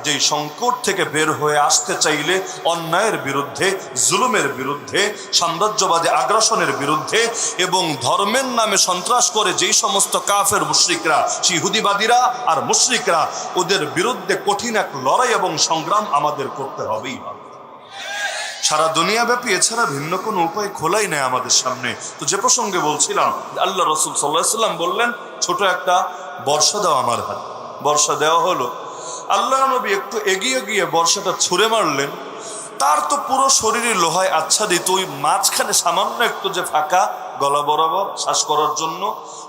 যেই সংকট থেকে বের হয়ে আসতে চাইলে অন্যায়ের বিরুদ্ধে, জুলুমের বিরুদ্ধে, সাম্রাজ্যবাদী আগ্রাসনের বিরুদ্ধে এবং ধর্মের নামে সন্ত্রাস করে যেই সমস্ত কাফের মুশরিকরা, ইহুদিবাদীরা আর মুশরিকরা, ওদের বিরুদ্ধে কঠিন এক লড়াই এবং সংগ্রাম আমাদের করতে হবেই হবে। সারা দুনিয়া ব্যাপী এছাড়া ভিন্ন কোনো উপায় খোলাই নেই আমাদের সামনে। তো যে প্রসঙ্গে বলছিলাম, আল্লাহ রাসূল সাল্লাল্লাহু আলাইহি ওয়াসাল্লাম বললেন, ছোট একটা বর্ষা দাও আমার হাতে। বর্ষা দেওয়া হলো। আল্লাহ নবী একটু এগিয়ে গিয়ে বর্ষাটা ছুঁড়ে মারলেন। তার তো পুরো শরীরে লোহায় আচ্ছাদিত, ওই মাঝখানে সামান্য একটু যে ফাঁকা, গলা বরাবর শ্বাস করার জন্য।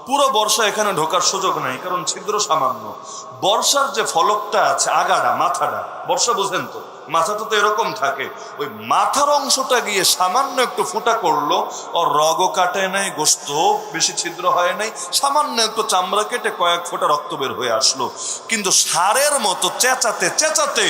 পুরো বর্ষা এখানে ঢোকার সুযোগ নাই, কারণ ছিদ্র সামান্য। বর্ষার যে ফলকটা আছে, আগাটা, মাথাটা, বর্ষা বুঝেন তো, মাথাটা তো এরকম থাকে, ওই মাথার অংশটা গিয়ে সামান্য একটু ফুটা করলো, ওর রগও কাটে নাই, গোস্ত বেশি ছিদ্র হয় নাই, সামান্য একটু চামড়া কেটে কয়েক ফোঁটা রক্ত বের হয়ে আসলো। কিন্তু সারের মতো চেঁচাতে চেঁচাতে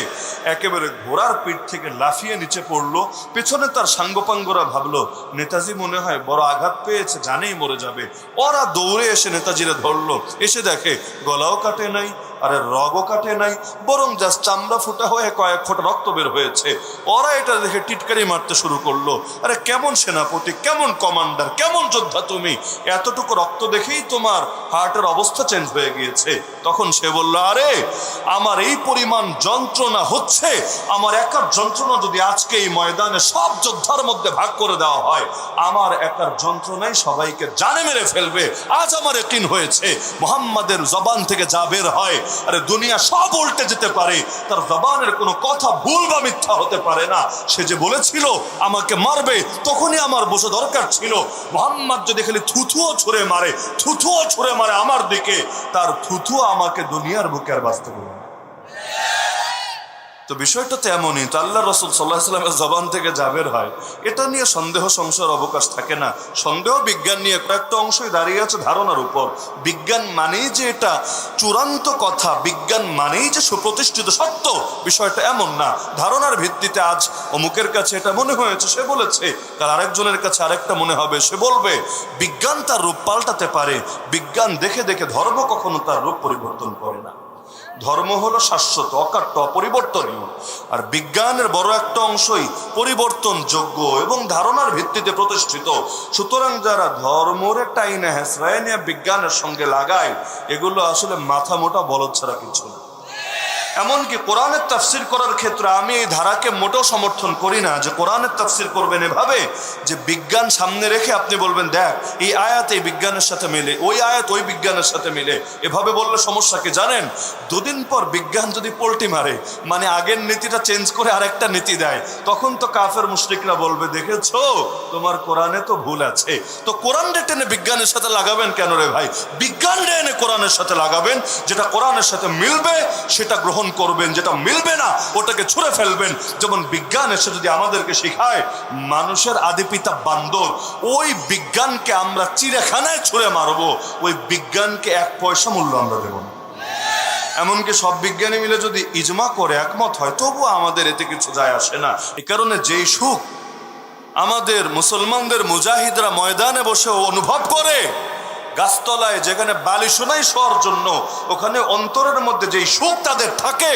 একেবারে ঘোড়ার পিঠ থেকে লাফিয়ে নিচে পড়লো। পেছনে তার সাঙ্গপাঙ্গরা ভাবলো নেতাজি মনে হয় বড় আঘাত পেয়েছে, জানেই মরে যাবে। ওরা দৌড়ে এসে নেতাজিরা ধরলো, এসে দেখে গলাও কাটে নাই, আরে রগও কাটে নাই, বরং জাস্ট চামড়া ফুটা হয়ে কয়েক ফোঁটা রক্ত বের হয়েছে। ওরা এটা দেখে টিটকারি মারতে শুরু করলো, আরে কেমন সেনাপতি, কেমন কমান্ডার, কেমন যোদ্ধা তুমি, এতটুকু রক্ত দেখেই তোমার হার্টের অবস্থা চেঞ্জ হয়ে গিয়েছে। তখন সে বলল, আরে আমার এই পরিমাণ যন্ত্রণা হচ্ছে, আমার একার যন্ত্রণা যদি আজকে এই ময়দানে সব যোদ্ধার মধ্যে ভাগ করে দেওয়া হয়, আমার একার যন্ত্রণাই সবাইকে জানে মেরে ফেলবে। আজ আমার ইয়াকিন হয়েছে মুহাম্মাদের জবান থেকে যা বের হয়, আরে দুনিয়া সব উল্টে যেতে পারে, তার জবানের কোনো কথা ভুল বা মিথ্যা হতে পারে না। সে যে বলেছিল আমাকে মারবে, তখনই আমার বোঝা দরকার ছিল মুহাম্মদ যদি খালি থুথুও ছুঁড়ে মারে, থুথুও ছুঁড়ে মারে আমার দিকে, তার থুথু আমাকে দুনিয়ার বুকে আর বাঁচতে পারবে না। তো বিষয়টা তো এমনই। তো আল্লাহ রাসূল সাল্লাল্লাহু আলাইহি ওয়াসাল্লামের জবান থেকে যা বের হয়, এটা নিয়ে সন্দেহ সংশয়ের অবকাশ থাকে না। সন্দেহ বিজ্ঞান নিয়ে কয়েকটা অংশই দাঁড়িয়ে আছে ধারণার উপর। বিজ্ঞান মানেই যে এটা চূড়ান্ত কথা, বিজ্ঞান মানেই যে সুপ্রতিষ্ঠিত সত্য, বিষয়টা এমন না। ধারণার ভিত্তিতে আজ অমুকের কাছে এটা মনে হয়েছে, সে বলেছে, কাল আরেকজনের কাছে আরেকটা মনে হবে, সে বলবে। বিজ্ঞান তার রূপ পাল্টাতে পারে, বিজ্ঞান দেখে দেখে ধর্ম কখনো তার রূপ পরিবর্তন করে না। ধর্ম হলো শাশ্বত, অকাট্য, অপরিবর্তনীয়। আর বিজ্ঞানের বড় একটা অংশই পরিবর্তনযোগ্য এবং ধারণার ভিত্তিতে প্রতিষ্ঠিত। সুতরাং যারা ধর্মরে টাইনে হেসরায় নিয়ে বিজ্ঞানের সঙ্গে লাগায়, এগুলো আসলে মাথা মোটা বলদ ছাড়া কিছু না। এমনকি কোরআনের তাফসির করার ক্ষেত্রে আমি এই ধারাকে মোটেও সমর্থন করি না যে কোরআনের তাফসির করবেন এভাবে যে বিজ্ঞান সামনে রেখে আপনি বলবেন দেখ এই আয়াত এই বিজ্ঞানের সাথে মিলে, ওই আয়াত ওই বিজ্ঞানের সাথে মিলে। এভাবে বললে সমস্যা কি জানেন? দুদিন পর বিজ্ঞান যদি পল্টি মারে, মানে আগের নীতিটা চেঞ্জ করে আরেকটা নীতি দেয়, তখন তো কাফের মুশরিকরা বলবে দেখেছো তোমার কোরআনে তো ভুল আছে। তো কোরআন টেনে বিজ্ঞানের সাথে লাগাবেন কেন রে ভাই? বিজ্ঞান এনে কোরআনের সাথে লাগাবেন, যেটা কোরআনের সাথে মিলবে সেটা গ্রহণ করবেন, যেটা মিলবে না ওটাকে ছুঁড়ে ফেলবেন। যেমন বিজ্ঞান এসে যদি আমাদেরকে শেখায় মানুষের আদিপিতা বান্দর, ওই বিজ্ঞানকে আমরা চিড়িয়াখানায় ছুঁড়ে মারবো, ওই বিজ্ঞানকে এক পয়সা মূল্য আমরা দেব না। এমনকি সব বিজ্ঞানী মিলে যদি ইজমা করে একমত হয়, তবুও আমাদের এতে কিছু যায় আসে না। এই কারণে যেই সুখ আমাদের মুসলমানদের মুজাহিদরা ময়দানে বসে অনুভব করে, গাছতলায় যেখানে বালি শোনাই শোয়ার জন্য, ওখানে অন্তরের মধ্যে যেই সুখ তাদের থাকে,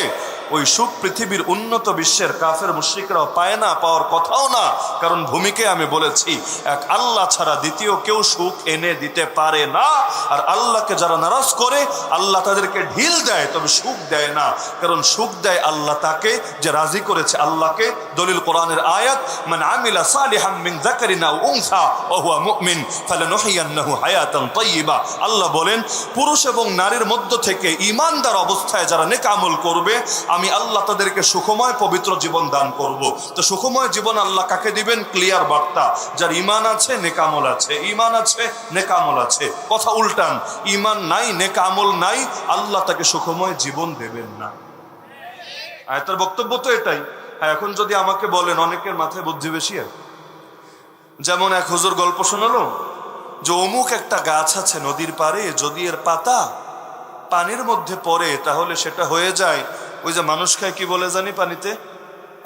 ওই সুখ পৃথিবীর উন্নত বিশ্বের কাফের মুশরিকরাও পায় না, পাওয়ার কথাও না। কারণ ভূমিকে আমি বলেছি, এক আল্লাহ ছাড়া দ্বিতীয় কেউ সুখ এনে দিতে পারে না। আর আল্লাহকে যারা নারাজ করে, আল্লাহ তাদেরকে ঢিল দেয়, তবে সুখ দেয় না। কারণ সুখ দেয় আল্লাহ তাকে যে রাজি করেছে আল্লাহকে। দলিল কোরআনের আয়াত, মান আমিলা সালিহাম মিন যাকারিন আও উনসা ওয়া হুয়া মুমিন ফালানুহইয়ান্নাহু হায়াতান তাইয়্যিবা। আল্লাহ বলেন পুরুষ এবং নারীর মধ্য থেকে ঈমানদার অবস্থায় যারা নেক আমল করবে, আমি আল্লাহ তাদেরকে সুখময় পবিত্র জীবন দান করব। তো সুখময় জীবন আল্লাহ কাকে দিবেন? ক্লিয়ার বার্তা, যার ঈমান আছে নেক আমল আছে, ঈমান আছে নেক আমল আছে। কথা উল্টান, ঈমান নাই নেক আমল নাই, আল্লাহ তাকে সুখময় জীবন দেবেন না। আয়াতের বক্তব্য তো এটাই। হ্যাঁ, এখন যদি আমাকে বলেন, অনেকের মাথায় বুদ্ধি বেশি আর, যেমন এক হুজুর গল্প শোনালো যে অমুক একটা গাছ আছে নদীর পাড়ে, যদি এর পাতা পানির মধ্যে পড়ে তাহলে সেটা হয়ে যায় ওই যে মানুষ খায় কি বলে জানি পানিতে,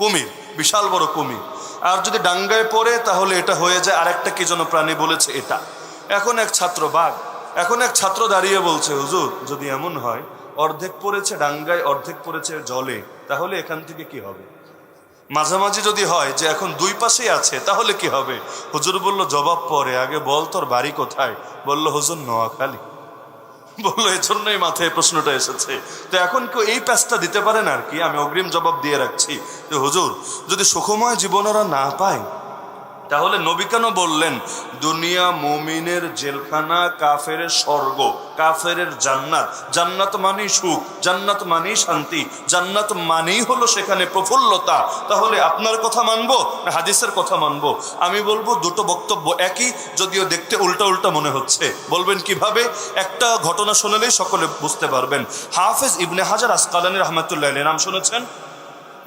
কুমির, বিশাল বড় কুমির। আর যদি ডাঙ্গায় পড়ে তাহলে এটা হয়ে যায় আরেকটা কি যেন প্রাণী বলেছে এটা। এখন এক ছাত্র বাঘ, এখন এক ছাত্র দাঁড়িয়ে বলছে হুজুর যদি এমন হয় অর্ধেক পড়েছে ডাঙ্গায় অর্ধেক পড়েছে জলে, তাহলে এখান থেকে কি হবে? মাঝামাঝি যদি হয় যে এখন দুই পাশেই আছে তাহলে কি হবে? হুজুর বলল জবাব পরে, আগে বল তোর বাড়ি কোথায়? বলল হুজুর নোয়াখালী। বললো এজন্যই মাথায় প্রশ্নটা এসেছে। তো এখন কেউ এই প্যাচটা দিতে পারেন আর কি, আমি অগ্রিম জবাব দিয়ে রাখছি যে হুজুর যদি সুখময় জীবন ওরা না পায় তাহলে নবী কেন বললেন দুনিয়া মুমিনের জেলখানা, কাফেরের স্বর্গ, কাফেরের জান্নাত? জান্নাত মানেই সুখ, জান্নাত মানেই শান্তি, জান্নাত মানেই হলো সেখানে প্রফুল্লতা। তাহলে আপনার কথা মানবো না হাদিসের কথা মানবো? আমি বলবো দুটো বক্তব্য একই, যদিও দেখতে উল্টা উল্টা মনে হচ্ছে। বলবেন কিভাবে? একটা ঘটনা শুনলেই সকলে বুঝতে পারবেন। হাফেজ ইবনে হাজার আসকালানী রাহমাতুল্লাহ আলাইহি নাম শুনেছেন?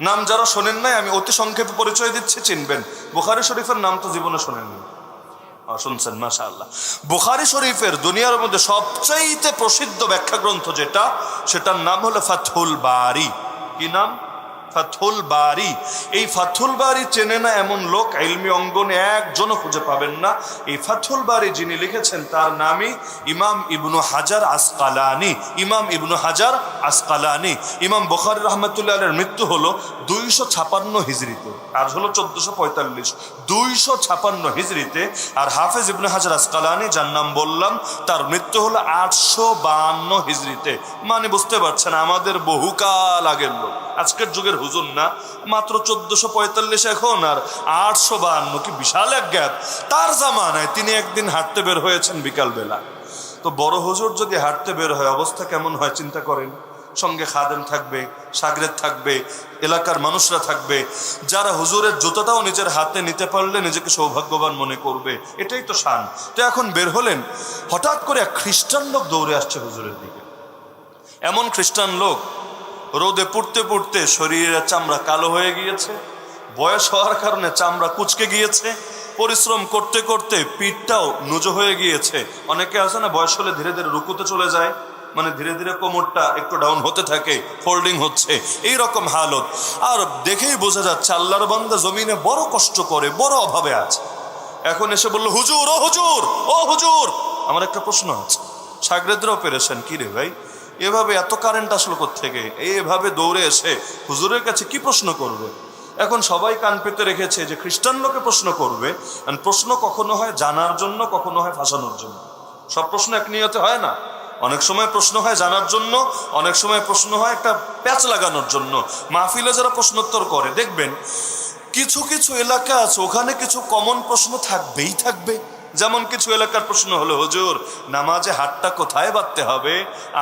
নাম যারা শোনেন নাই আমি অতি সংক্ষেপে পরিচয় দিচ্ছি, চিনবেন। বুখারী শরীফের নাম তো জীবনে শোনেননি, শুনছেন মাশাআল্লাহ। বুখারী শরীফের দুনিয়ার মধ্যে সবচাইতে প্রসিদ্ধ ব্যাখ্যা গ্রন্থ যেটা, সেটার নাম হলো ফাতহুল বারি। কি নাম? ফাতহুল বারি। এই ফাতহুল বারি চেনে না এমন লোক ইলমি অঙ্গনে একজনও খুঁজে পাবেন না। এই ফাতহুল বারি যিনি লিখেছেন তার নামই ইমাম ইবনু হাজার আসকালানী। ইমাম ইবনু হাজার আসকালানী। ইমাম বুখারী রাহমাতুল্লাহ আলাইহির মৃত্যু হলো 256 হিজরিতে, আর হলো 1445। 256 হিজরিতে। আর হাফেজ ইবনু হাজার আসকালানী যার নাম বললাম তার মৃত্যু হলো 852 হিজরিতে। মানে বুঝতে পারছেন আমাদের বহুকাল আগের লোক, আজকের যুগের হুজুর না। মাত্র 1445 এখন আর 852, কি বিশাল এক গ্যাপ। তার জামানায় তিনি একদিন হাঁটতে বের হয়েছেন বিকালবেলা। তো বড় হুজুর যদি হাঁটতে বের হয় অবস্থা কেমন হয় চিন্তা করেন। সঙ্গে খাদেম থাকবে, শাগরেদ থাকবে, এলাকার মানুষরা থাকবে, যারা হুজুরের জুতোটাও নিজের হাতে নিতে পারলে নিজেকে সৌভাগ্যবান মনে করবে। এটাই তো শান। তো এখন বের হলেন, হঠাৎ করে এক খ্রিস্টান লোক দৌড়ে আসছে হুজুরের দিকে। এমন খ্রিস্টান লোক রোদে পুড়তে পুড়তে শরীরের চামড়া কালো হয়ে গিয়েছে, বয়স হওয়ার কারণে চামড়া কুচকে গিয়েছে, পরিশ্রম করতে করতে পিঠটাও নুজো হয়ে গিয়েছে। অনেকে আছে না বয়স হলে ধীরে ধীরে রুকুতে চলে যায়, মানে ধীরে ধীরে কোমরটা একটু ডাউন হতে থাকে, ফোল্ডিং হচ্ছে, এই রকম হালত। আর দেখেই বোঝা যাচ্ছে আল্লাহর বান্দা জমিনে বড় কষ্ট করে, বড় অভাবে আছে। এখন এসে বললো হুজুর, ও হুজুর, ও হুজুর, আমার একটা প্রশ্ন আছে। শাগরেদরাও পেরেছেন, কি রে ভাই এভাবে এত কারেন্ট আসলো কোত্থেকে? এইভাবে দৌড়ে এসে হুজুরের কাছে কি প্রশ্ন করবে? এখন সবাই কান পেতে রেখেছে যে খ্রিস্টান লোকে প্রশ্ন করবে। প্রশ্ন কখনো হয় জানার জন্য, কখনো হয় ফাঁসানোর জন্য। সব প্রশ্ন এক নিয়তে হয় না। অনেক সময় প্রশ্ন হয় জানার জন্য, অনেক সময় প্রশ্ন হয় একটা প্যাচ লাগানোর জন্য। মাহফিলে যারা প্রশ্নোত্তর করে দেখবেন কিছু কিছু এলাকা আছে ওখানে কিছু কমন প্রশ্ন থাকবেই থাকবে। যেমন কিছু এলাকার প্রশ্ন হলো হুজুর নামাজে হাতটা কোথায় বাঁধতে হবে,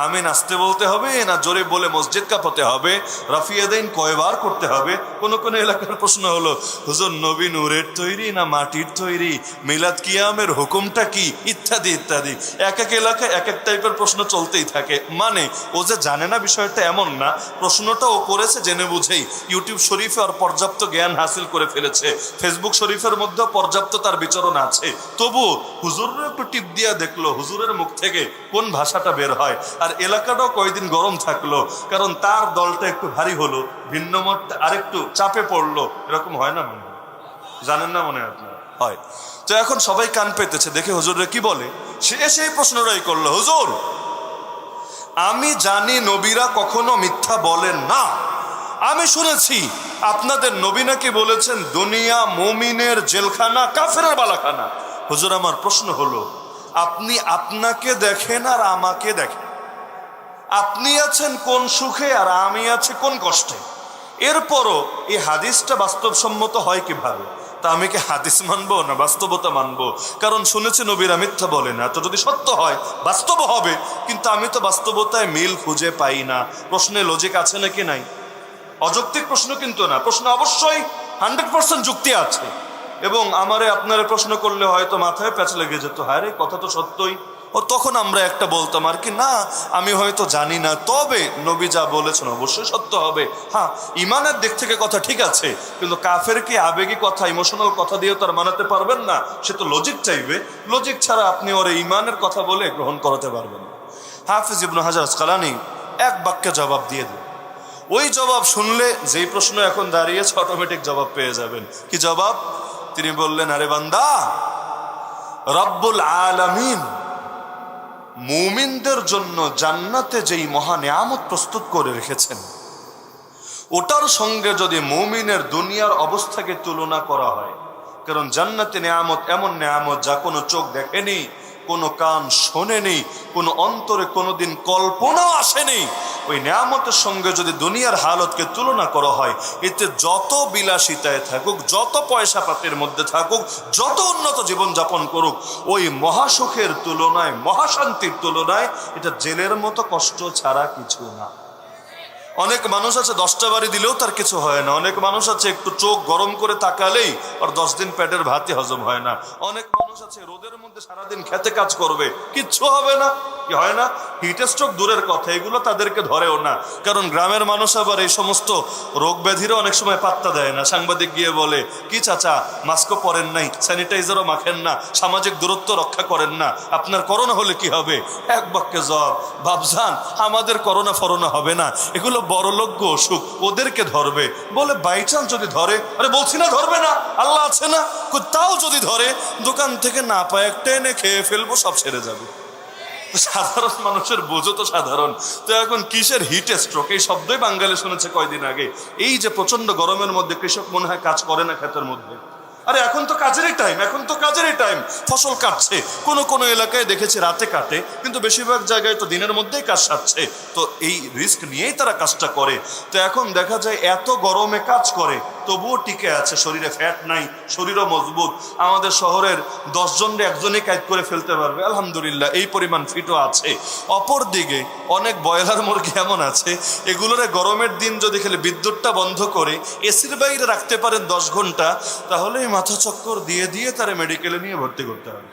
আমিন আসতে বলতে হবে না জোরে বলে মসজিদ কাঁপাতে হবে, রাফিয়াদাইন কয়বার করতে হবে। কোন কোন এলাকার প্রশ্ন হলো হুজুর নবী নূরের তৈরি না মাটির তৈরি, মিলাদ কিয়ামের হুকুমটা কি, ইত্যাদি ইত্যাদি। এক এক এলাকায় এক এক টাইপের প্রশ্ন চলতেই থাকে। মানে ও যে জানে না বিষয়টা এমন না, প্রশ্নটা ও করেছে জেনে বুঝেই। ইউটিউব শরীফে আর পর্যাপ্ত জ্ঞান হাসিল করে ফেলেছে, ফেসবুক শরীফের মধ্যেও পর্যাপ্ত তার বিচরণ আছে। তবু হুজুরের একটু টিপ দিয়া দেখলো হুজুরের মুখ থেকে কোন ভাষাটা বের হয়। আর এলাকাটাও কয়দিন গরম থাকলো, কারণ তার দলটা একটু ভারী হলো, ভিন্ন মত আরেকটু চাপে পড়লো। এরকম হয় না মনে হয়? জানেন না মনে হয় আপনারা? হয়। তো এখন সবাই কান পেতেছে দেখে হুজুরে কি বলে। সে সেই প্রশ্নটাই করলো, হুজুর আমি জানি নবীরা কখনো মিথ্যা বলেন না। আমি শুনেছি আপনাদের নবী নাকি বলেছেন দুনিয়া মুমিনের জেলখানা, কাফেরের বালাখানা। হুজুর আমার প্রশ্ন হলো আপনি আপনাকে দেখেন আর আমাকে দেখেন, আপনি আছেন কোন সুখে আর আমি আছি কোন কষ্টে। এরপরও এই হাদিসটা বাস্তবসম্মত হয় কিভাবে? তা আমি কি হাদিস মানবো না বাস্তবতা মানবো? কারণ শুনেছি নবীরা মিথ্যা বলে না, তো যদি সত্য হয় বাস্তব হবে। কিন্তু আমি তো বাস্তবতায় মিল খুঁজে পাই না। প্রশ্নে লজিক আছে নাকি নাই? অযৌক্তিক প্রশ্ন কিন্তু না, প্রশ্ন অবশ্যই 100% যুক্তি আছে। এবং আমারে আপনারা প্রশ্ন করলে হয়তো মাথায় প্যাচ লেগে যেত, হ্যাঁ রে কথা তো সত্যই। ও তখন আমরা একটা বলতাম আর কি, না আমি হয়তো জানি না, তবে নবী যা বলেছেন অবশ্যই সত্য হবে। হ্যাঁ ইমানের দিক থেকে কথা ঠিক আছে, কিন্তু কাফের কি আবেগী কথা, ইমোশনাল কথা দিয়ে তার মানাতে পারবেন না। সে তো লজিক চাইবে, লজিক ছাড়া আপনি ওর ইমানের কথা বলে গ্রহণ করাতে পারবেন না। হাফিজ ইবনু হাজার আসকালানী এক বাক্যে জবাব দিয়ে দেন। ওই জবাব শুনলে যেই প্রশ্ন এখন দাঁড়িয়েছে অটোমেটিক জবাব পেয়ে যাবেন। কি জবাব? তিনি বললেন, আরে বান্দা, রব্বুল আলামিন মুমিনদের জন্য জান্নাতে যেই মহা নেয়ামত প্রস্তুত করে রেখেছেন, ওটার সঙ্গে যদি মুমিনের দুনিয়ার অবস্থাকে তুলনা করা হয়, কারণ জান্নাতে নেয়ামত এমন নেয়ামত যা কোনো চোখ দেখেনি, কোনো কান শোনেনি, কোনো অন্তরে কোনোদিন কল্পনাও আসেনি, ওই নিয়ামতের সঙ্গে যদি দুনিয়ার হালতকে তুলনা করা হয়, এতে যত বিলাসিতায় থাকুক, যত পয়সা পাতির মধ্যে থাকুক, যত উন্নত জীবনযাপন করুক, ওই মহাসুখের তুলনায়, মহাশান্তির তুলনায় এটা জেলের মতো কষ্ট ছাড়া কিছু না। অনেক মানুষ আছে 10টা বাড়ি দিলেও তার কিছু হয় না। অনেক মানুষ আছে একটু চোখ গরম করে তাকালেই আর 10 দিন পেটের ভাতই হজম হয় না। অনেক মানুষ আছে রোদের মধ্যে সারাদিন খেতে কাজ করবে, কিচ্ছু হবে না, কি হয় না। হিট স্ট্রোক দূরের কথা, এগুলো তাদেরকে ধরেও না। কারণ গ্রামের মানুষ আবার এই সমস্ত রোগ ব্যাধিরও অনেক সময় পাত্তা দেয় না। সাংবাদিক গিয়ে বলে, কি চাচা মাস্কও পরেন নাই, স্যানিটাইজারও মাখেন না, সামাজিক দূরত্ব রক্ষা করেন না, আপনার করোনা হলে কি হবে? এক বাক্যে জবাব, বাবজান আমাদের করোনা ফরোনা হবে না, এগুলো বড়লোক অসুখ, ওদেরকে ধরবে। বলে বাই চান্স যদি ধরে, আরে বলছি না ধরবে না, আল্লাহ আছে না, তাও যদি ধরে দোকান থেকে না পায় একটা এনে খেয়ে ফেলবো, সব ছেড়ে যাবে। সাধারণ মানুষের বোঝো তো সাধারণ। তো এখন কিসের হিট স্ট্রোক, এই শব্দই বাঙালি শুনেছে কয়দিন আগে। এই যে প্রচন্ড গরমের মধ্যে কৃষক মনে হয় কাজ করে না ক্ষেতের মধ্যে। আরে এখন তো কাজেরই টাইম, এখন তো কাজেরই টাইম, ফসল কাটছে। কোন কোন এলাকায় দেখেছি রাতে কাটে, কিন্তু বেশিরভাগ জায়গায় তো দিনের মধ্যেই কাজ সারছে। তো এই রিস্ক নিয়েই তারা কাজটা করে। তো এখন দেখা যায় এত গরমে কাজ করে তবুও টিকে আছে, শরীরে ফ্যাট নাই, শরীরও মজবুত। আমাদের শহরের 10 জনরে একজনই কাজ করে ফেলতে পারবে, আলহামদুলিল্লাহ এই পরিমাণ ফিটও আছে। অপর দিকে অনেক ব্রয়লার মুরগি এমন আছে, এগুলোরে গরমের দিন যদি খেলে বিদ্যুৎটা বন্ধ করে এসির বাইরে রাখতে পারেন 10 ঘন্টা, তাহলে মাথা চক্কর দিয়ে দিয়ে তারা মেডিকেলে নিয়ে ভর্তি করতে হবে।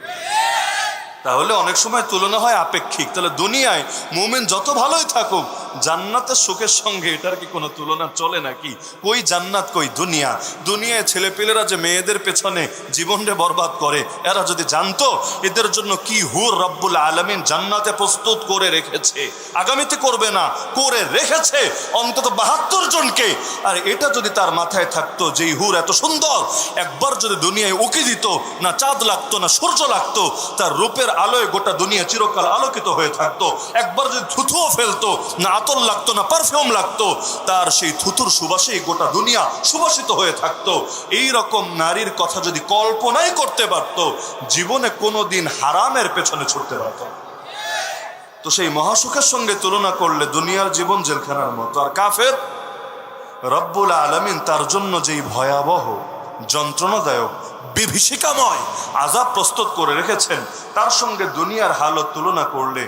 তাহলে অনেক সময় তুলনা হয় আপেক্ষিক। তাহলে দুনিয়ায় মুমিন যত ভালোই থাকুক, জান্নাতের সুখের সঙ্গে এটার কি কোনো তুলনা চলে নাকি? কই জান্নাত কই দুনিয়া। দুনিয়ায় ছেলেপেলেরা যে মেয়েদের পেছনে জীবনটা বরবাদ করে, এরা যদি জানতো এদের জন্য কি হুর রব্বুল আলামিন জান্নাতে প্রস্তুত করে রেখেছে, আগামীতে করবে না, করে রেখেছে অন্তত 72 জনকে। আর এটা যদি তার মাথায় থাকতো যে হুর এত সুন্দর, একবার যদি দুনিয়ায় উকি দিত, না চাঁদ লাগতো না সূর্য লাগতো, তার রূপের আলোয় গোটা দুনিয়া চিরকাল আলোকিত হয়ে থাকতো। একবার যদি থুথুও ফেলতো, না আতর লাগতো না পারফিউম লাগতো, তার সেই থুতুর সুবাসেই গোটা দুনিয়া সুবাসিত হয়ে থাকতো। এই রকম নারীর কথা যদি কল্পনাই করতে পারত, জীবনে কোনোদিন হারামের পেছনে ছুটতে পারত। তো সেই মহাসুখের সঙ্গে তুলনা করলে দুনিয়ার জীবন জেলখানার মতো। আর কাফের, রব্বুল আলামিন তার জন্য যেই ভয়াবহ, যন্ত্রণাদায়ক, বিভীষিকাময় আযাব প্রস্তুত করে রেখেছেন, তার সঙ্গে দুনিয়ার হালত তুলনা করলে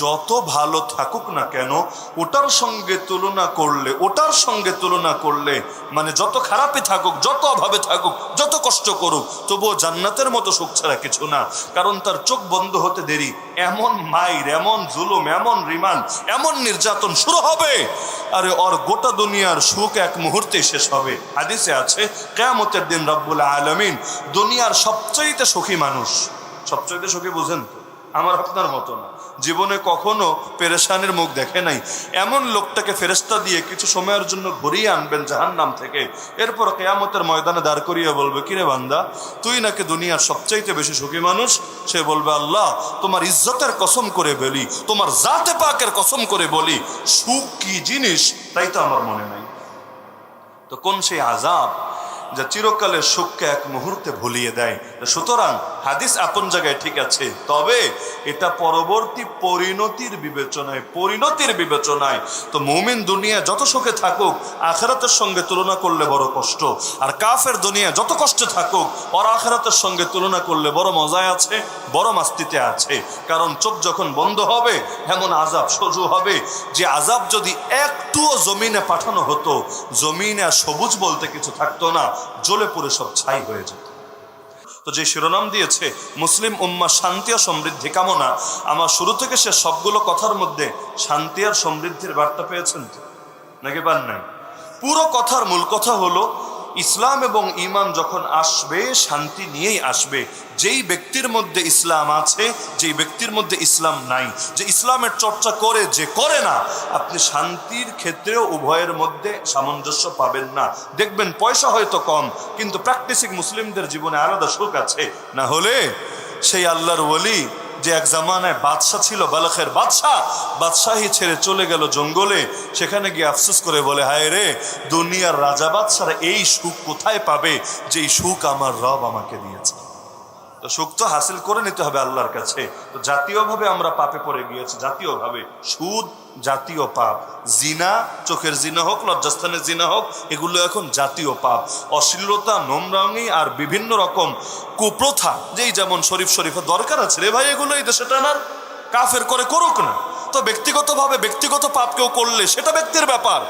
যত ভালো থাকুক না কেন, ওটার সঙ্গে তুলনা করলে মানে যত খারাপই থাকুক, যত অভাবে থাকুক, যত কষ্ট করুক, তবুও জান্নাতের মতো সুখ ছাড়া কিছু না। কারণ তার চোখ বন্ধ হতে দেরি এমন মাইর, এমন জুলুম, এমন রিমান্ড, এমন নির্যাতন শুরু হবে, আরে ওর গোটা দুনিয়ার সুখ এক মুহূর্তে শেষ হবে। হাদিসে আছে কিয়ামতের দিন রব্বুল আলামিন দুনিয়ার সবচাইতে সুখী মানুষ, সবচাইতে সুখী বুঝেন তো, আমার আপনার মতো না, জীবনে কখনো পেরেশানির মুখ দেখে নাই, এমন লোকটাকে ফেরেশতা দিয়ে কিছু সময়ের জন্য ঘুরিয়ে আনবেন জাহান্নাম থেকে। এরপর কিয়ামতের ময়দানে দাঁড় করিয়ে বলবে, কিরে বান্দা, তুই নাকি দুনিয়ার সবচাইতে বেশি সুখী মানুষ? সে বলবে, আল্লাহ তোমার ইজ্জতের কসম করে বলি, তোমার জাতে পাকের কসম করে বলি, সুখ কি জিনিস তাই তো আমার মনে নাই। তো কোন সেই আযাব যা চিরকালের সুখকে এক মুহূর্তে ভুলিয়ে দেয়। সুতরাং হাদিস আপন জায়গায় ঠিক আছে, তবে এটা পরবর্তী পরিণতির বিবেচনায় তো মুমিন দুনিয়া যত সুখে থাকুক, আখিরাতের সঙ্গে তুলনা করলে বড় কষ্ট। আর কাফের দুনিয়া যত কষ্টে থাকুক, ওর আখিরাতের সঙ্গে তুলনা করলে বড় মজায় আছে, বড় মাস্তিতে আছে। কারণ চোখ যখন বন্ধ হবে, এমন আযাব সজু হবে যে আযাব যদি একটুও জমিনে পাঠানো হতো, জমিনে আর সবুজ বলতে কিছু থাকতো না, জ্বলে পুড়ে সব ছাই হয়ে যেত। তো যে শিরোনাম দিয়েছে মুসলিম উম্মাহ শান্তি ও সমৃদ্ধি কামনা, আমার শুরু থেকে সে সবগুলো কথার মধ্যে শান্তি আর সমৃদ্ধির বার্তা পেয়েছেন তো নাকি পান নাই? পুরো কথার মূল কথা হলো ইসলাম এবং ঈমান যখন আসবে, শান্তি নিয়েই আসবে। যেই ব্যক্তির মধ্যে ইসলাম আছে, যেই ব্যক্তির মধ্যে ইসলাম নাই, যে ইসলামের চর্চা করে, যে করে না, আপনি শান্তির ক্ষেত্রেও উভয়ের মধ্যে সামঞ্জস্য পাবেন না। দেখবেন পয়সা হয়তো কম, কিন্তু প্র্যাকটিসিং মুসলিমদের জীবনে আলাদা সুখ আছে। না হলে সেই আল্লাহর ওলি যে এক জামানায় বাদশাহ ছিল, বালখের বাদশাহী ছেড়ে চলে গেল জঙ্গলে, সেখানে গিয়ে আফসোস করে বলে, হায় রে, দুনিয়ার রাজা বাদশারা এই সুখ কোথায় পাবে যেই সুখ আমার রব আমাকে দিয়েছে। তো সুখ তো হাসিল করে নিতে হবে আল্লাহর কাছে। তো জাতীয়ভাবে আমরা পাপে পড়ে গিয়েছি, জাতীয়ভাবে সুদ, জাতীয় পাপ। জিনা, চোখের জিনা হোক, লজ্জাস্থানের জিনা হোক, এগুলো এখন জাতীয় পাপ। অশ্লীলতা, নোংরামি আর বিভিন্ন রকম কুপ্রথা, যেই যেমন শরীফ শরীফের দরকার আছে রে ভাই, এগুলো এই দেশে টানার, কাফের করে করুক না। তো ব্যক্তিগতভাবে ব্যক্তিগত পাপ কেউ করলে সেটা ব্যক্তির ব্যাপার,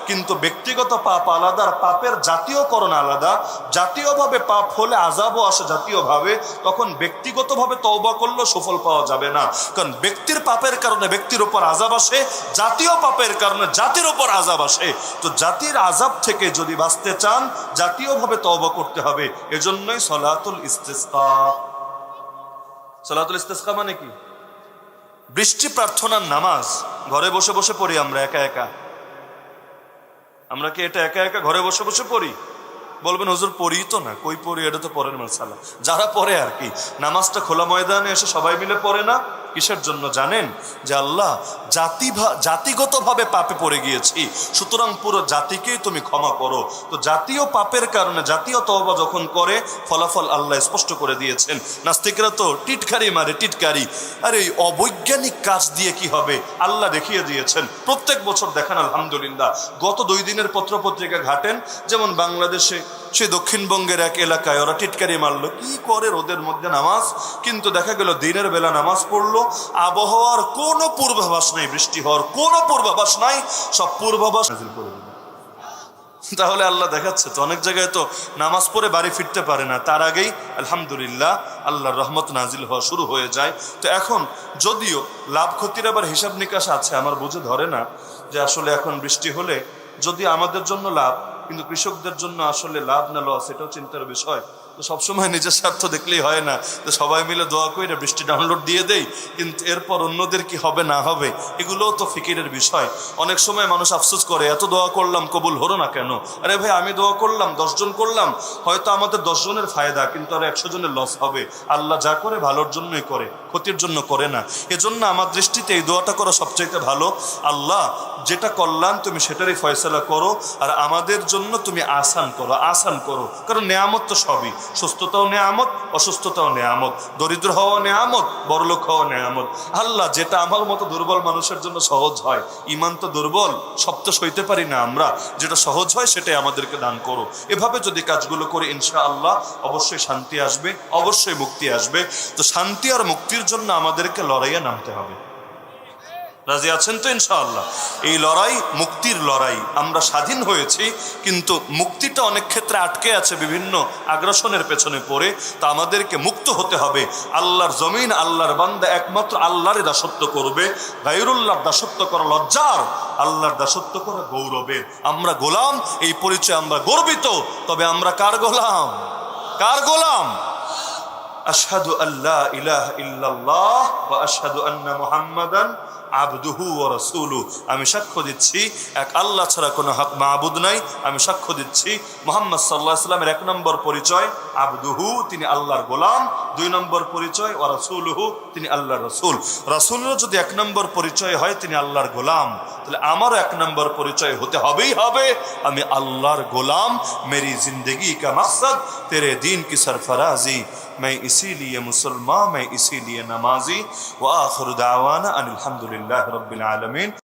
কিন্তু ব্যক্তিগত পাপ আলাদা আর পাপের জাতীয়করণ আলাদা। জাতীয়ভাবে পাপ হলে আযাবও আসে জাতীয়ভাবে, তখন ব্যক্তিগতভাবে তওবা করলেও সুফল পাওয়া যাবে না। কারণ ব্যক্তির পাপের কারণে ব্যক্তির উপর আযাব আসে, জাতীয় পাপের কারণে জাতির উপর আযাব আসে। তো জাতির আযাব থেকে যদি বাঁচতে চান, জাতীয়ভাবে তওবা করতে হবে। এজন্যই সলাতুল ইস্তিসকা। সলাতুল ইস্তিসকা মানে কি? বৃষ্টি প্রার্থনার নামাজ ঘরে বসে বসে পড়ি আমরা একা একা। আমরা কি এটা একা একা ঘরে বসে বসে পড়ি? বলবেন হুজুর পড়ি তো না। কই পড়ি? এটা তো পড়েন মাসালা, যারা পড়ে আর কি। নামাজটা খোলা ময়দানে এসে সবাই মিলে পড়ে না। কিসের জন্য জানেন? যে আল্লাহ জাতিগতভাবে পাপে পড়ে গিয়েছি, সুতরাং পুরো জাতিকেই তুমি ক্ষমা করো। তো জাতীয় পাপের কারণে জাতীয় তওবা যখন করে, ফলাফল আল্লাহ স্পষ্ট করে দিয়েছেন। নাস্তিকরা তো টিটকারি মারে, টিটকারি। আর এই অবৈজ্ঞানিক কাজ দিয়ে কি হবে আল্লাহ দেখিয়ে দিয়েছেন। প্রত্যেক বছর দেখান আলহামদুলিল্লাহ। গত 2 দিনের পত্রপত্রিকা ঘাটেন, যেমন বাংলাদেশে সে দক্ষিণবঙ্গের এক এলাকায় ওরা টিটকারি মারলো। কি করে রোদের মধ্যে নামাজ, কিন্তু দেখা গেল দিনের বেলা নামাজ পড়লো। আবহাওয়ার কোনো পূর্বাভাস নাই, বৃষ্টি হওয়ার কোনো পূর্বাভাস নাই, সব পূর্বাভাস নাযিল করে দিল। তাহলে আল্লাহ দেখাচ্ছে তো, অনেক জায়গায় তো নামাজ পড়ে বাড়ি ফিরতে পারে না, তার আগেই আলহামদুলিল্লাহ আল্লাহর রহমত নাজিল হওয়া শুরু হয়ে যায়। তো এখন যদিও লাভ ক্ষতির আবার হিসাব নিকাশ আছে, আমার বুঝে ধরে না যে আসলে এখন বৃষ্টি হলে যদি আমাদের জন্য লাভ, কিন্তু কৃষকদের জন্য আসলে লাভ না লস, এটাও চিন্তার বিষয়। তো সবসময় নিজের স্বার্থ দেখলেই হয় না। তো সবাই মিলে দোয়া করে বৃষ্টি ডাউনলোড দিয়ে দেই, কিন্তু এরপর অন্যদের কি হবে না হবে এগুলোও তো ফিকিরের বিষয়। অনেক সময় মানুষ আফসোস করে, এত দোয়া করলাম কবুল হলো না কেন? আরে ভাই, আমি দোয়া করলাম, 10 জন করলাম, হয়তো আমাদের 10 জনের ফায়দা, কিন্তু আর 100 জনের লস হবে। আল্লাহ যা করে ভালোর জন্যই করে, ক্ষতির জন্য করে না। এজন্য আমার দৃষ্টিতে এই দোয়াটা করা সবচাইতে ভালো। আল্লাহ যেটা কল্যাণ তুমি সেটারই ফয়সালা করো, আর আমাদের জন্য তুমি আসান করো, আসান করো। কারণ নেয়ামত তো সবই, সুস্থতাও নেয়ামত, অসুস্থতাও নেয়ামত, দরিদ্র হওয়া নেয়ামত, বড়লোক হওয়া নেয়ামত। আল্লাহ যেটা আমার মতো দুর্বল মানুষের জন্য সহজ হয়, ইমান তো দুর্বল, সব তো সইতে পারি না আমরা, যেটা সহজ হয় সেটাই আমাদেরকে দান করো। এভাবে যদি কাজগুলো করি ইনশাআল্লাহ অবশ্যই শান্তি আসবে, অবশ্যই মুক্তি আসবে। তো শান্তি আর মুক্তির জন্য আমাদেরকে লড়াইয়ে নামতে হবে। রাজি আছেন তো ইনশাআল্লাহ? এই লড়াই মুক্তির লড়াই। আমরা স্বাধীন হয়েছি, কিন্তু মুক্তিটা অনেক ক্ষেত্রে আটকে আছে বিভিন্ন আগ্রাসনের পেছনে পড়ে। তা আমাদেরকে মুক্ত হতে হবে। আল্লাহর জমিন, আল্লাহর বান্দা একমাত্র আল্লাহরই দাসত্ব করবে। গায়রুল্লাহর দাসত্ব করা লজ্জার, আল্লাহর দাসত্ব করা গৌরবের। আমরা গোলাম, এই পরিচয় আমরা গর্বিত। তবে আমরা কার গোলাম? কার গোলাম? আশহাদু আল্লা ইলাহা ইল্লাল্লাহ ওয়া আশহাদু আন্না মুহাম্মাদান আবদুহু ওয়া রাসূলুহু। আমি সাক্ষ্য দিচ্ছি এক আল্লাহ ছাড়া কোনো হক মাবুদ নাই। আমি সাক্ষ্য দিচ্ছি মুহাম্মদ সাল্লাল্লাহু আলাইহি ওয়াসাল্লামের 1 নম্বর পরিচয় আবদুহু, তিনি আল্লাহর গোলাম। 2 নম্বর পরিচয় ওয়া রাসূলুহু, তিনি আল্লাহর রাসূল। রাসূলের যদি 1 নম্বর পরিচয় হয় তিনি আল্লাহর গোলাম, তাহলে আমারও 1 নম্বর পরিচয় হতে হবেই হবে, আমি আল্লাহর গোলাম। মেরি জিंदगी का मकसद तेरे दीन की सरफराजी, मैं इसीलिए मुसलमान, मैं इसीलिए नमाजी। व आखिर दावाना अनिल हम्दुलिल्लाहि रब्बिल आलमीन।